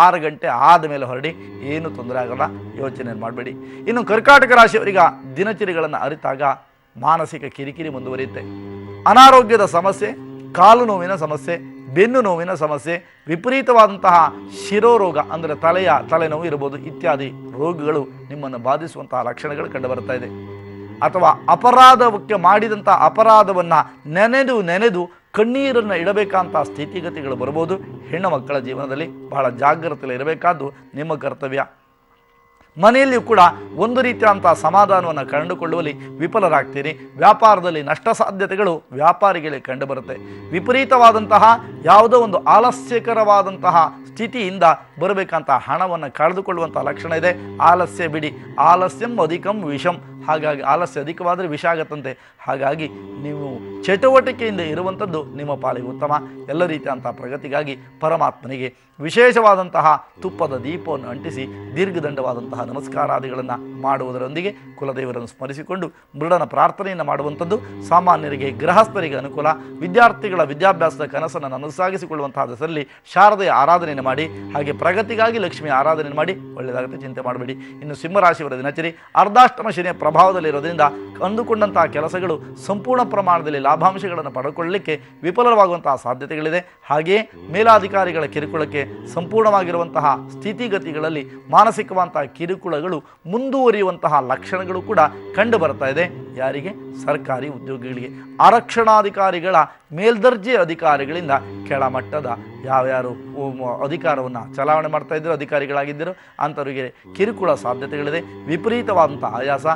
6 ಗಂಟೆ ಆದಮೇಲೆ ಹೊರಡಿ, ಏನೂ ತೊಂದರೆ ಆಗಲ್ಲ. ಯೋಚನೆ ಮಾಡಬೇಡಿ. ಇನ್ನು ಕರ್ಕಾಟಕ ರಾಶಿಯವರಿಗೆ ದಿನಚರಿಗಳನ್ನು ಅರಿತಾಗ ಮಾನಸಿಕ ಕಿರಿಕಿರಿ ಮುಂದುವರಿಯುತ್ತೆ. ಅನಾರೋಗ್ಯದ ಸಮಸ್ಯೆ, ಕಾಲು ನೋವಿನ ಸಮಸ್ಯೆ, ಬೆನ್ನು ನೋವಿನ ಸಮಸ್ಯೆ, ವಿಪರೀತವಾದಂತಹ ಶಿರೋರೋಗ ಅಂದರೆ ತಲೆನೋವು ಇರಬಹುದು ಇತ್ಯಾದಿ ರೋಗಗಳು ನಿಮ್ಮನ್ನು ಬಾಧಿಸುವಂತಹ ಲಕ್ಷಣಗಳು ಕಂಡುಬರ್ತಾ ಇದೆ. ಅಥವಾ ಅಪರಾಧಕ್ಕೆ ಮಾಡಿದಂಥ ಅಪರಾಧವನ್ನು ನೆನೆದು ಕಣ್ಣೀರನ್ನು ಇಡಬೇಕಂತ ಸ್ಥಿತಿಗತಿಗಳು ಬರ್ಬೋದು. ಹೆಣ್ಣು ಮಕ್ಕಳ ಜೀವನದಲ್ಲಿ ಬಹಳ ಜಾಗೃತಿಯಲ್ಲಿ ಇರಬೇಕಾದ್ದು ನಿಮ್ಮ ಕರ್ತವ್ಯ. ಮನೆಯಲ್ಲಿಯೂ ಕೂಡ ಒಂದು ರೀತಿಯಾದಂತಹ ಸಮಾಧಾನವನ್ನು ಕಂಡುಕೊಳ್ಳುವಲ್ಲಿ ವಿಫಲರಾಗ್ತೀರಿ. ವ್ಯಾಪಾರದಲ್ಲಿ ನಷ್ಟ ಸಾಧ್ಯತೆಗಳು ವ್ಯಾಪಾರಿಗಳಿಗೆ ಕಂಡುಬರುತ್ತೆ. ವಿಪರೀತವಾದಂತಹ ಯಾವುದೋ ಒಂದು ಆಲಸ್ಯಕರವಾದಂತಹ ಸ್ಥಿತಿಯಿಂದ ಬರಬೇಕಂತ ಹಣವನ್ನು ಕಳೆದುಕೊಳ್ಳುವಂಥ ಲಕ್ಷಣ ಇದೆ. ಆಲಸ್ಯ ಬಿಡಿ. ಆಲಸ್ಯಂ ಅಧಿಕಂ ವಿಷಂ. ಹಾಗಾಗಿ ಆಲಸ್ಯ ಅಧಿಕವಾದರೆ ವಿಷ ಆಗತ್ತಂತೆ. ಹಾಗಾಗಿ ನೀವು ಚಟುವಟಿಕೆಯಿಂದ ಇರುವಂಥದ್ದು ನಿಮ್ಮ ಪಾಲಿಗೆ ಉತ್ತಮ. ಎಲ್ಲ ರೀತಿಯಂತಹ ಪ್ರಗತಿಗಾಗಿ ಪರಮಾತ್ಮನಿಗೆ ವಿಶೇಷವಾದಂತಹ ತುಪ್ಪದ ದೀಪವನ್ನು ಅಂಟಿಸಿ ದೀರ್ಘದಂಡವಾದಂತಹ ನಮಸ್ಕಾರಾದಿಗಳನ್ನು ಮಾಡುವುದರೊಂದಿಗೆ ಕುಲದೇವರನ್ನು ಸ್ಮರಿಸಿಕೊಂಡು ಮೃಡನ ಪ್ರಾರ್ಥನೆಯನ್ನು ಮಾಡುವಂಥದ್ದು ಸಾಮಾನ್ಯರಿಗೆ, ಗೃಹಸ್ಥರಿಗೆ ಅನುಕೂಲ. ವಿದ್ಯಾರ್ಥಿಗಳ ವಿದ್ಯಾಭ್ಯಾಸದ ಕನಸನ್ನು ನನಸಾಗಿಸಿಕೊಳ್ಳುವಂತಹ ದಸರಲ್ಲಿ ಶಾರದೆಯ ಆರಾಧನೆಯನ್ನು ಮಾಡಿ, ಹಾಗೆ ಪ್ರಗತಿಗಾಗಿ ಲಕ್ಷ್ಮಿಯ ಆರಾಧನೆಯನ್ನು ಮಾಡಿ. ಒಳ್ಳೆಯದಾಗುತ್ತೆ, ಚಿಂತೆ ಮಾಡಬೇಡಿ. ಇನ್ನು ಸಿಂಹರಾಶಿಯವರ ದಿನಚರಿ. ಅರ್ಧಾಷ್ಟಮ ಶನಿಯ ಪ್ರಭಾವದಲ್ಲಿರೋದ್ರಿಂದ ಅಂದುಕೊಂಡಂತಹ ಕೆಲಸಗಳು ಸಂಪೂರ್ಣ ಪ್ರಮಾಣದಲ್ಲಿ ಲಾಭಾಂಶಗಳನ್ನು ಪಡೆದುಕೊಳ್ಳಲಿಕ್ಕೆ ವಿಫಲವಾಗುವಂತಹ ಸಾಧ್ಯತೆಗಳಿದೆ. ಹಾಗೆಯೇ ಮೇಲಾಧಿಕಾರಿಗಳ ಕಿರುಕುಳಕ್ಕೆ ಸಂಪೂರ್ಣವಾಗಿರುವಂತಹ ಸ್ಥಿತಿಗತಿಗಳಲ್ಲಿ ಮಾನಸಿಕವಂತಹ ಕಿರುಕುಳಗಳು ಮುಂದುವರಿಯುವಂತಹ ಲಕ್ಷಣಗಳು ಕೂಡ ಕಂಡು ಬರ್ತಾ ಇದೆ. ಯಾರಿಗೆ? ಸರ್ಕಾರಿ ಉದ್ಯೋಗಿಗಳಿಗೆ. ಆರಕ್ಷಣಾಧಿಕಾರಿಗಳ ಮೇಲ್ದರ್ಜೆ ಅಧಿಕಾರಿಗಳಿಂದ ಕೆಳಮಟ್ಟದ ಯಾವ್ಯಾರು ಅಧಿಕಾರವನ್ನು ಚಲಾವಣೆ ಮಾಡ್ತಾ ಇದ್ದರು, ಅಧಿಕಾರಿಗಳಾಗಿದ್ದರು, ಅಂಥವರಿಗೆ ಕಿರುಕುಳ ಸಾಧ್ಯತೆಗಳಿದೆ. ವಿಪರೀತವಾದಂಥ ಆಯಾಸ,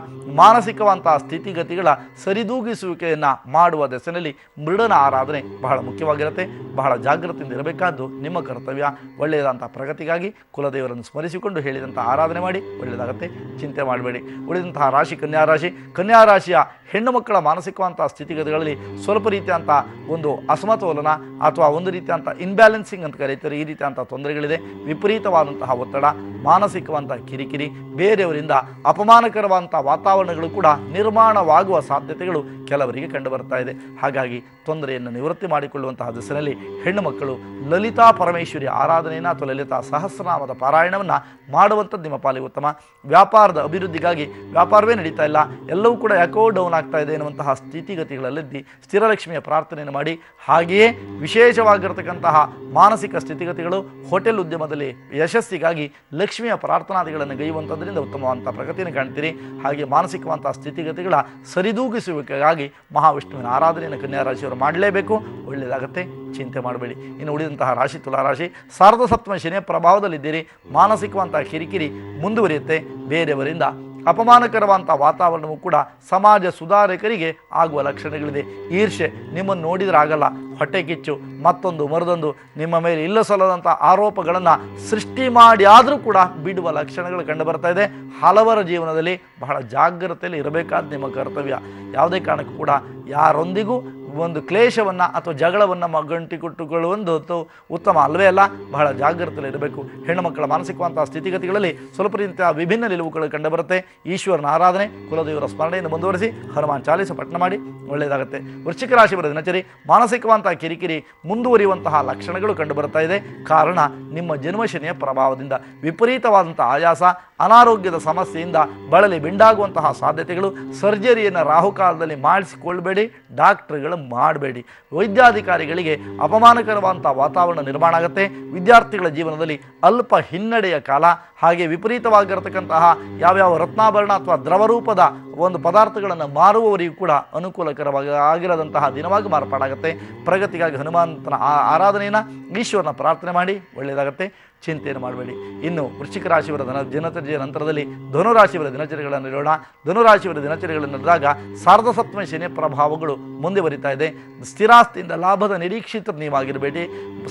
ಮಾನಸಿಕವಂತಹ ಸ್ಥಿತಿಗತಿಗಳ ಸರಿದೂಗಿಸುವಿಕೆಯನ್ನು ಮಾಡುವ ದೆಸೆಯಲ್ಲಿ ಮೃಡನ ಆರಾಧನೆ ಬಹಳ ಮುಖ್ಯವಾಗಿರುತ್ತೆ. ಬಹಳ ಜಾಗೃತಿಯಿಂದ ಇರಬೇಕಾದ್ದು ನಿಮ್ಮ ಕರ್ತವ್ಯ. ಒಳ್ಳೆಯದಂಥ ಪ್ರಗತಿಗಾಗಿ ಕುಲದೇವರನ್ನು ಸ್ಮರಿಸಿಕೊಂಡು ಹೇಳಿದಂಥ ಆರಾಧನೆ ಮಾಡಿ, ಒಳ್ಳೆಯದಾಗುತ್ತೆ. ಚಿಂತೆ ಮಾಡಬೇಡಿ. ಉಳಿದಂತಹ ರಾಶಿ ಕನ್ಯಾರಾಶಿ. ಕನ್ಯಾರಾಶಿಯ ಹೆಣ್ಣು ಮಕ್ಕಳ ಮಾನಸಿಕವಂತಹ ಸ್ಥಿತಿಗತಿಗಳಲ್ಲಿ ಸ್ವಲ್ಪ ರೀತಿಯಂಥ ಒಂದು ಅಸಮತೋಲನ ಅಥವಾ ಒಂದು ರೀತಿಯಂಥ ಇನ್ಬ್ಯಾಲೆನ್ಸಿಂಗ್ ಅಂತ ಕರೀತಾರೆ. ಈ ರೀತಿಯಂಥ ತೊಂದರೆಗಳಿದೆ. ವಿಪರೀತವಾದಂತಹ ಒತ್ತಡ, ಮಾನಸಿಕವಂಥ ಕಿರಿಕಿರಿ, ಬೇರೆಯವರಿಂದ ಅಪಮಾನಕರವಾದಂಥ ವಾತಾವರಣಗಳು ಕೂಡ ನಿರ್ಮಾಣವಾಗುವ ಸಾಧ್ಯತೆಗಳು ಕೆಲವರಿಗೆ ಕಂಡುಬರ್ತಾ ಇದೆ. ಹಾಗಾಗಿ ತೊಂದರೆಯನ್ನು ನಿವೃತ್ತಿ ಮಾಡಿಕೊಳ್ಳುವಂತಹ ದಿಸೆಯಲ್ಲಿ ಹೆಣ್ಣು ಮಕ್ಕಳು ಲಲಿತಾ ಪರಮೇಶ್ವರಿ ಆರಾಧನೆಯನ್ನು ಅಥವಾ ಲಲಿತಾ ಸಹಸ್ರನಾಮದ ಪಾರಾಯಣವನ್ನು ಮಾಡುವಂಥದ್ದು ನಿಮ್ಮ ಪಾಲಿಗೆ ಉತ್ತಮ. ವ್ಯಾಪಾರದ ಅಭಿವೃದ್ಧಿಗಾಗಿ ವ್ಯಾಪಾರವೇ ನಡೀತಾ ಇಲ್ಲ, ಎಲ್ಲವೂ ಕೂಡ ಯಾಕೋ ಡೌನ್ ಆಗ್ತಾ ಇದೆ ಎನ್ನುವಂತಹ ಸ್ಥಿತಿಗತಿಗಳಲ್ಲಿ ಸ್ಥಿರಲಕ್ಷ್ಮಿಯ ಪ್ರಾರ್ಥನೆಯನ್ನು ಮಾಡಿ, ಹಾಗೆಯೇ ವಿಶೇಷವಾಗಿರತಕ್ಕಂತಹ ಮಾನಸಿಕ ಸ್ಥಿತಿಗತಿಗಳು ಹೋಟೆಲ್ ಉದ್ಯಮದಲ್ಲಿ ಯಶಸ್ಸಿಗಾಗಿ ಲಕ್ಷ್ಮಿಯ ಪ್ರಾರ್ಥನಾದಿಗಳನ್ನು ಗೈಯುವಂಥದ್ರಿಂದ ಉತ್ತಮವಾದಂಥ ಪ್ರಗತಿಯನ್ನು ಕಾಣ್ತೀರಿ. ಹಾಗೆ ಮಾನಸಿಕವಂತಹ ಸ್ಥಿತಿಗತಿಗಳ ಸರಿದೂಗಿಸುವಿಕೆಗಾಗಿ ಮಹಾವಿಷ್ಣುವಿನ ಆರಾಧನೆಯನ್ನು ಕನ್ಯಾ ರಾಶಿಯವರು ಮಾಡಲೇಬೇಕು. ಒಳ್ಳೆಯದಾಗುತ್ತೆ. ಚಿಂತೆ ಮಾಡಬೇಡಿ. ಇನ್ನು ಉಳಿದಂತಹ ರಾಶಿ ತುಲಾರಾಶಿ. ಸಾರ್ಧ ಸಪ್ತಮ ಶನಿಯ ಪ್ರಭಾವದಲ್ಲಿದ್ದೀರಿ. ಮಾನಸಿಕವಂತಹ ಕಿರಿಕಿರಿ ಮುಂದುವರಿಯುತ್ತೆ. ಬೇರೆಯವರಿಂದ ಅಪಮಾನಕರವಂಥ ವಾತಾವರಣವೂ ಕೂಡ ಸಮಾಜ ಸುಧಾರಕರಿಗೆ ಆಗುವ ಲಕ್ಷಣಗಳಿದೆ. ಈರ್ಷೆ, ನಿಮ್ಮನ್ನು ನೋಡಿದ್ರೆ ಆಗಲ್ಲ, ಹೊಟ್ಟೆ ಕಿಚ್ಚು, ಮತ್ತೊಂದು ಮರದೊಂದು, ನಿಮ್ಮ ಮೇಲೆ ಇಲ್ಲ ಸಲ್ಲದಂಥ ಆರೋಪಗಳನ್ನು ಸೃಷ್ಟಿ ಮಾಡಿ ಆದರೂ ಕೂಡ ಬಿಡುವ ಲಕ್ಷಣಗಳು ಕಂಡುಬರ್ತಾ ಇದೆ. ಹಲವರ ಜೀವನದಲ್ಲಿ ಬಹಳ ಜಾಗ್ರತೆಯಲ್ಲಿ ಇರಬೇಕಾದ ನಿಮ್ಮ ಕರ್ತವ್ಯ. ಯಾವುದೇ ಕಾರಣಕ್ಕೂ ಕೂಡ ಯಾರೊಂದಿಗೂ ಒಂದು ಕ್ಲೇಶವನ್ನು ಅಥವಾ ಜಗಳವನ್ನು ಗಂಟಿಕೊಟ್ಟುಕೊಳ್ಳುವುದು ಉತ್ತಮ ಅಲ್ಲವೇ ಅಲ್ಲ. ಬಹಳ ಜಾಗ್ರತೆಯಲ್ಲಿ ಇರಬೇಕು. ಹೆಣ್ಣು ಮಕ್ಕಳ ಮಾನಸಿಕವಂತಹ ಸ್ಥಿತಿಗತಿಗಳಲ್ಲಿ ಸ್ವಲ್ಪ ರೀತಿಯ ವಿಭಿನ್ನ ನಿಲುವುಗಳು ಕಂಡುಬರುತ್ತೆ. ಈಶ್ವರನ ಆರಾಧನೆ, ಕುಲದೇವರ ಸ್ಮರಣೆಯನ್ನು ಮುಂದುವರಿಸಿ ಹನುಮಾನ್ ಚಾಲೀಸ ಪಠಣ ಮಾಡಿ, ಒಳ್ಳೆಯದಾಗುತ್ತೆ. ವೃಶ್ಚಿಕ ರಾಶಿಯವರ ದಿನಚರಿ. ಮಾನಸಿಕವಂತಹ ಕಿರಿಕಿರಿ ಮುಂದುವರಿಯುವಂತಹ ಲಕ್ಷಣಗಳು ಕಂಡುಬರ್ತಾ ಇದೆ. ಕಾರಣ ನಿಮ್ಮ ಜನ್ಮಶನಿಯ ಪ್ರಭಾವದಿಂದ ವಿಪರೀತವಾದಂಥ ಆಯಾಸ, ಅನಾರೋಗ್ಯದ ಸಮಸ್ಯೆಯಿಂದ ಬಳಲಿ ಬೆಂಡಾಗುವಂತಹ ಸಾಧ್ಯತೆಗಳು. ಸರ್ಜರಿಯನ್ನು ರಾಹುಕಾಲದಲ್ಲಿ ಮಾಡಿಸಿಕೊಳ್ಬೇಡಿ, ಡಾಕ್ಟ್ರುಗಳು ಮಾಡಬೇಡಿ. ವೈದ್ಯಾಧಿಕಾರಿಗಳಿಗೆ ಅಪಮಾನಕರವಾದಂಥ ವಾತಾವರಣ ನಿರ್ಮಾಣ ಆಗುತ್ತೆ. ವಿದ್ಯಾರ್ಥಿಗಳ ಜೀವನದಲ್ಲಿ ಅಲ್ಪ ಹಿನ್ನಡೆಯ ಕಾಲ. ಹಾಗೆ ವಿಪರೀತವಾಗಿರತಕ್ಕಂತಹ ಯಾವ್ಯಾವ ರತ್ನಾಭರಣ ಅಥವಾ ದ್ರವರೂಪದ ಒಂದು ಪದಾರ್ಥಗಳನ್ನು ಮಾರುವವರಿಗೂ ಕೂಡ ಅನುಕೂಲಕರವಾಗಿ ಆಗಿರದಂತಹ ದಿನವಾಗಿ ಮಾರ್ಪಾಡಾಗುತ್ತೆ. ಪ್ರಗತಿಗಾಗಿ ಹನುಮಂತನ ಆರಾಧನೆಯನ್ನು, ಈಶ್ವರನ ಪ್ರಾರ್ಥನೆ ಮಾಡಿ, ಒಳ್ಳೆಯದಾಗುತ್ತೆ. ಚಿಂತೆಯನ್ನು ಮಾಡಬೇಡಿ. ಇನ್ನು ವೃಶ್ಚಿಕ ರಾಶಿಯವರ ದಿನಚರಿಯ ನಂತರದಲ್ಲಿ ಧನುರಾಶಿಯವರ ದಿನಚರಿಗಳನ್ನು ನೋಡೋಣ. ಧನುರಾಶಿಯವರ ದಿನಚರಿಗಳನ್ನು ನಡೆದಾಗ ಸಾರ್ಧ ಸಪ್ತಮ ಶನಿ ಪ್ರಭಾವಗಳು ಮುಂದೆ ಬರಿತಾ ಇದೆ. ಸ್ಥಿರಾಸ್ತಿಯಿಂದ ಲಾಭದ ನಿರೀಕ್ಷಿತ ನೀವಾಗಿರಬೇಡಿ.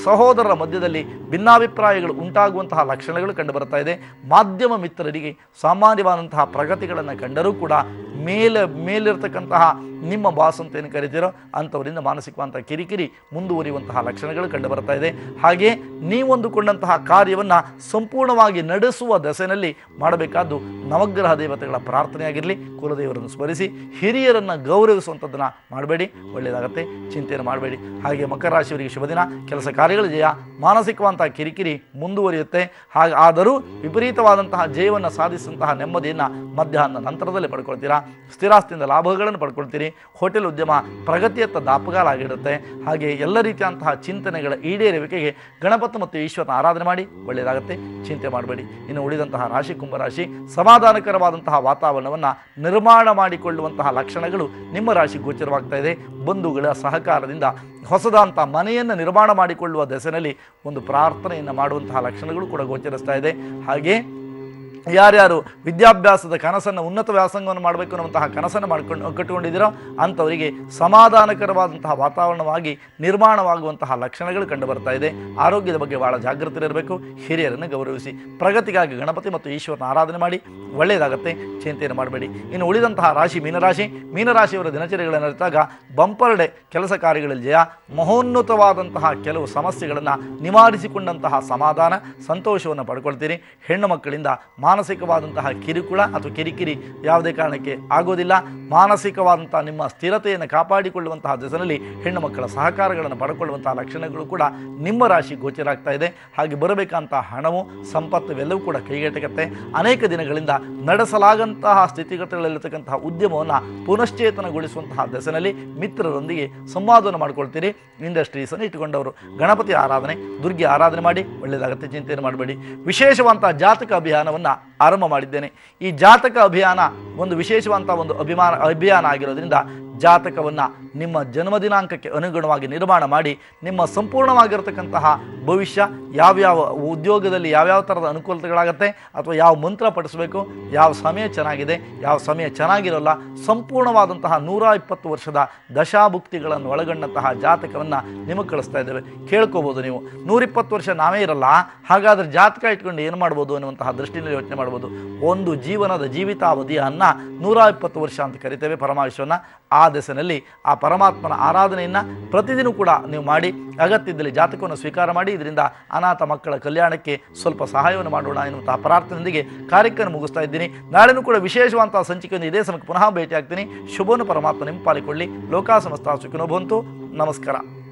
ಸಹೋದರರ ಮಧ್ಯದಲ್ಲಿ ಭಿನ್ನಾಭಿಪ್ರಾಯಗಳು ಉಂಟಾಗುವಂತಹ ಲಕ್ಷಣಗಳು ಕಂಡುಬರ್ತಾ ಇದೆ. ಮಾಧ್ಯಮ ಮಿತ್ರರಿಗೆ ಸಾಮಾನ್ಯವಾದಂತಹ ಪ್ರಗತಿಗಳನ್ನು ಕಂಡರೂ ಕೂಡ ಮೇಲಿರ್ತಕ್ಕಂತಹ ನಿಮ್ಮ ಬಾಸ್ ಅಂತ ಏನು ಕರಿತೀರೋ ಅಂಥವರಿಂದ ಮಾನಸಿಕವಂತಹ ಕಿರಿಕಿರಿ ಮುಂದುವರಿಯುವಂತಹ ಲಕ್ಷಣಗಳು ಕಂಡುಬರ್ತಾ ಇದೆ. ಹಾಗೆ ನೀವೊಂದುಕೊಂಡಂತಹ ಕಾರ್ಯವನ್ನು ಸಂಪೂರ್ಣವಾಗಿ ನಡೆಸುವ ದೆಸೆಯಲ್ಲಿ ಮಾಡಬೇಕಾದ್ದು ನವಗ್ರಹ ದೇವತೆಗಳ ಪ್ರಾರ್ಥನೆಯಾಗಿರಲಿ. ಕುಲದೇವರನ್ನು ಸ್ಮರಿಸಿ ಹಿರಿಯರನ್ನು ಗೌರವಿಸುವಂಥದ್ದನ್ನು ಮಾಡಬೇಡಿ, ಒಳ್ಳೆಯದಾಗತ್ತೆ. ಚಿಂತೆಯನ್ನು ಮಾಡಬೇಡಿ. ಹಾಗೆ ಮಕರ ರಾಶಿಯವರಿಗೆ ಶುಭ ದಿನ. ಕೆಲಸ ಕಾರ್ಯಗಳ ಜಯ, ಮಾನಸಿಕವಂತಹ ಕಿರಿಕಿರಿ ಮುಂದುವರಿಯುತ್ತೆ. ಆದರೂ ವಿಪರೀತವಾದಂತಹ ಜಯವನ್ನು ಸಾಧಿಸಿದಂತಹ ನೆಮ್ಮದಿಯನ್ನು ಮಧ್ಯಾಹ್ನ ನಂತರದಲ್ಲಿ ಪಡ್ಕೊಳ್ತೀರಾ. ಸ್ಥಿರಾಸ್ತಿಯಿಂದ ಲಾಭಗಳನ್ನು ಪಡ್ಕೊಳ್ತೀರಿ. ಹೋಟೆಲ್ ಉದ್ಯಮ ಪ್ರಗತಿಯತ್ತ ದಾಪುಗಾಲಾಗಿರುತ್ತೆ. ಹಾಗೆ ಎಲ್ಲ ರೀತಿಯಂತಹ ಚಿಂತನೆಗಳ ಈಡೇರುವಿಕೆಗೆ ಗಣಪತಿ ಮತ್ತು ಈಶ್ವರನ ಆರಾಧನೆ ಮಾಡಿ, ಒಳ್ಳೆಯದಾಗುತ್ತೆ. ಚಿಂತೆ ಮಾಡಬೇಡಿ. ಇನ್ನು ಉಳಿದಂತಹ ರಾಶಿ ಕುಂಭರಾಶಿ. ಸಮಾಧಾನಕರವಾದಂತಹ ವಾತಾವರಣವನ್ನು ನಿರ್ಮಾಣ ಮಾಡಿಕೊಳ್ಳುವಂತಹ ಲಕ್ಷಣಗಳು ನಿಮ್ಮ ರಾಶಿ ಗೋಚರವಾಗ್ತಾ ಇದೆ. ಬಂಧುಗಳ ಸಹಕಾರದಿಂದ ಹೊಸದಂಥ ಮನೆಯನ್ನು ನಿರ್ಮಾಣ ಮಾಡಿಕೊಳ್ಳುವ ದೆಸೆಯಲ್ಲಿ ಒಂದು ಪ್ರಾರ್ಥನೆಯನ್ನು ಮಾಡುವಂತಹ ಲಕ್ಷಣಗಳು ಕೂಡ ಗೋಚರಿಸ್ತಾ ಇದೆ. ಹಾಗೆ ಯಾರ್ಯಾರು ವಿದ್ಯಾಭ್ಯಾಸದ ಕನಸನ್ನು, ಉನ್ನತ ವ್ಯಾಸಂಗವನ್ನು ಮಾಡಬೇಕು ಅನ್ನುವಂತಹ ಕನಸನ್ನು ಕಟ್ಟಿಕೊಂಡಿದ್ದೀರೋ ಅಂಥವರಿಗೆ ಸಮಾಧಾನಕರವಾದಂತಹ ವಾತಾವರಣವಾಗಿ ನಿರ್ಮಾಣವಾಗುವಂತಹ ಲಕ್ಷಣಗಳು ಕಂಡುಬರ್ತಾ ಇದೆ. ಆರೋಗ್ಯದ ಬಗ್ಗೆ ಬಹಳ ಜಾಗೃತಿ ಇರಬೇಕು. ಹಿರಿಯರನ್ನು ಗೌರವಿಸಿ. ಪ್ರಗತಿಗಾಗಿ ಗಣಪತಿ ಮತ್ತು ಈಶ್ವರನ ಆರಾಧನೆ ಮಾಡಿ, ಒಳ್ಳೆಯದಾಗುತ್ತೆ. ಚಿಂತೆಯನ್ನು ಮಾಡಬೇಡಿ. ಇನ್ನು ಉಳಿದಂತಹ ರಾಶಿ ಮೀನರಾಶಿ. ಮೀನರಾಶಿಯವರ ದಿನಚರಿಗಳನ್ನು ನಡೆದಾಗ ಬಂಪರ್ ಡೇ. ಕೆಲಸ ಕಾರ್ಯಗಳಲ್ಲಿ ಜಯ, ಮಹೋನ್ನತವಾದಂತಹ ಕೆಲವು ಸಮಸ್ಯೆಗಳನ್ನು ನಿವಾರಿಸಿಕೊಂಡಂತಹ ಸಮಾಧಾನ, ಸಂತೋಷವನ್ನು ಪಡ್ಕೊಳ್ತೀರಿ. ಹೆಣ್ಣು ಮಕ್ಕಳಿಂದ ಮಾನಸಿಕವಾದಂತಹ ಕಿರುಕುಳ ಅಥವಾ ಕಿರಿಕಿರಿ ಯಾವುದೇ ಕಾರಣಕ್ಕೆ ಆಗೋದಿಲ್ಲ. ಮಾನಸಿಕವಾದಂತಹ ನಿಮ್ಮ ಸ್ಥಿರತೆಯನ್ನು ಕಾಪಾಡಿಕೊಳ್ಳುವಂತಹ ದಿಸೆಯಲ್ಲಿ ಹೆಣ್ಣು ಮಕ್ಕಳ ಸಹಕಾರಗಳನ್ನು ಪಡ್ಕೊಳ್ಳುವಂತಹ ಲಕ್ಷಣಗಳು ಕೂಡ ನಿಮ್ಮ ರಾಶಿ ಗೋಚರ ಆಗ್ತಾ ಇದೆ. ಹಾಗೆ ಬರಬೇಕಂತಹ ಹಣವು ಸಂಪತ್ತು ಇವೆಲ್ಲವೂ ಕೂಡ ಕೈಗೆಟಕತ್ತೆ. ಅನೇಕ ದಿನಗಳಿಂದ ನಡೆಸಲಾಗಂತಹ ಸ್ಥಿತಿಗತಿಗಳಲ್ಲಿರ್ತಕ್ಕಂತಹ ಉದ್ಯಮವನ್ನು ಪುನಶ್ಚೇತನಗೊಳಿಸುವಂತಹ ದಿಸೆಯಲ್ಲಿ ಮಿತ್ರರೊಂದಿಗೆ ಸಂವಾದವನ್ನು ಮಾಡ್ಕೊಳ್ತೀರಿ. ಇಂಡಸ್ಟ್ರೀಸನ್ನು ಇಟ್ಟುಕೊಂಡವರು ಗಣಪತಿ ಆರಾಧನೆ, ದುರ್ಗೆ ಆರಾಧನೆ ಮಾಡಿ, ಒಳ್ಳೆಯದಾಗತ್ತೆ, ಚಿಂತೆಯನ್ನು ಮಾಡಬೇಡಿ. ವಿಶೇಷವಂತಹ ಜಾತಕ ಅಭಿಯಾನವನ್ನು ಆರಂಭ ಮಾಡಿದ್ದೇನೆ. ಈ ಜಾತಕ ಅಭಿಯಾನ ಒಂದು ವಿಶೇಷವಂತ ಒಂದು ಅಭಿಯಾನ ಆಗಿರೋದ್ರಿಂದ ಜಾತಕವನ್ನು ನಿಮ್ಮ ಜನ್ಮದಿನಾಂಕಕ್ಕೆ ಅನುಗುಣವಾಗಿ ನಿರ್ಮಾಣ ಮಾಡಿ ನಿಮ್ಮ ಸಂಪೂರ್ಣವಾಗಿರತಕ್ಕಂತಹ ಭವಿಷ್ಯ, ಯಾವ್ಯಾವ ಉದ್ಯೋಗದಲ್ಲಿ ಯಾವ್ಯಾವ ಥರದ ಅನುಕೂಲತೆಗಳಾಗತ್ತೆ, ಅಥವಾ ಯಾವ ಮಂತ್ರ ಪಠಿಸಬೇಕು, ಯಾವ ಸಮಯ ಚೆನ್ನಾಗಿದೆ, ಯಾವ ಸಮಯ ಚೆನ್ನಾಗಿರೋಲ್ಲ, ಸಂಪೂರ್ಣವಾದಂತಹ 120 ವರ್ಷದ ದಶಾಭುಕ್ತಿಗಳನ್ನು ಒಳಗೊಂಡಂತಹ ಜಾತಕವನ್ನು ನಿಮಗೆ ಕಳಿಸ್ತಾ ಇದ್ದೇವೆ. ಕೇಳ್ಕೋಬೋದು ನೀವು. 120 ವರ್ಷ ನಾವೇ ಇರಲ್ಲ, ಹಾಗಾದರೆ ಜಾತಕ ಇಟ್ಕೊಂಡು ಏನು ಮಾಡ್ಬೋದು ಅನ್ನುವಂತಹ ದೃಷ್ಟಿಯಲ್ಲಿ ಯೋಚನೆ ಮಾಡ್ಬೋದು. ಒಂದು ಜೀವನದ ಜೀವಿತಾವಧಿಯನ್ನು 120 ವರ್ಷ ಅಂತ ಕರಿತೇವೆ ಪರಮಾವಿಶ್ವನ. ಆ ದೆಸೆಯಲ್ಲಿ ಆ ಪರಮಾತ್ಮನ ಆರಾಧನೆಯನ್ನು ಪ್ರತಿದಿನ ಕೂಡ ನೀವು ಮಾಡಿ, ಅಗತ್ಯದಲ್ಲಿ ಜಾತಕವನ್ನು ಸ್ವೀಕಾರ ಮಾಡಿ, ಇದರಿಂದ ಅನಾಥ ಮಕ್ಕಳ ಕಲ್ಯಾಣಕ್ಕೆ ಸ್ವಲ್ಪ ಸಹಾಯವನ್ನು ಮಾಡೋಣ ಎನ್ನುವಂತಹ ಪ್ರಾರ್ಥನೆಯೊಂದಿಗೆ ಕಾರ್ಯಕ್ರಮ ಮುಗಿಸ್ತಾ ಇದ್ದೀನಿ. ನಾಳೆನೂ ಕೂಡ ವಿಶೇಷವಂತಹ ಸಂಚಿಕೆಯನ್ನು ಇದೇ ಸಮಯಕ್ಕೆ ಪುನಃ ಭೇಟಿ ಆಗ್ತೀನಿ. ಶುಭವನ್ನು ಪರಮಾತ್ಮ ನಿಮ್ಮ ಪಾಲಿಕೊಳ್ಳಿ. ಲೋಕ ಸಮಸ್ತ ಸುಖಿನೋ ಭವಂತು. ನಮಸ್ಕಾರ.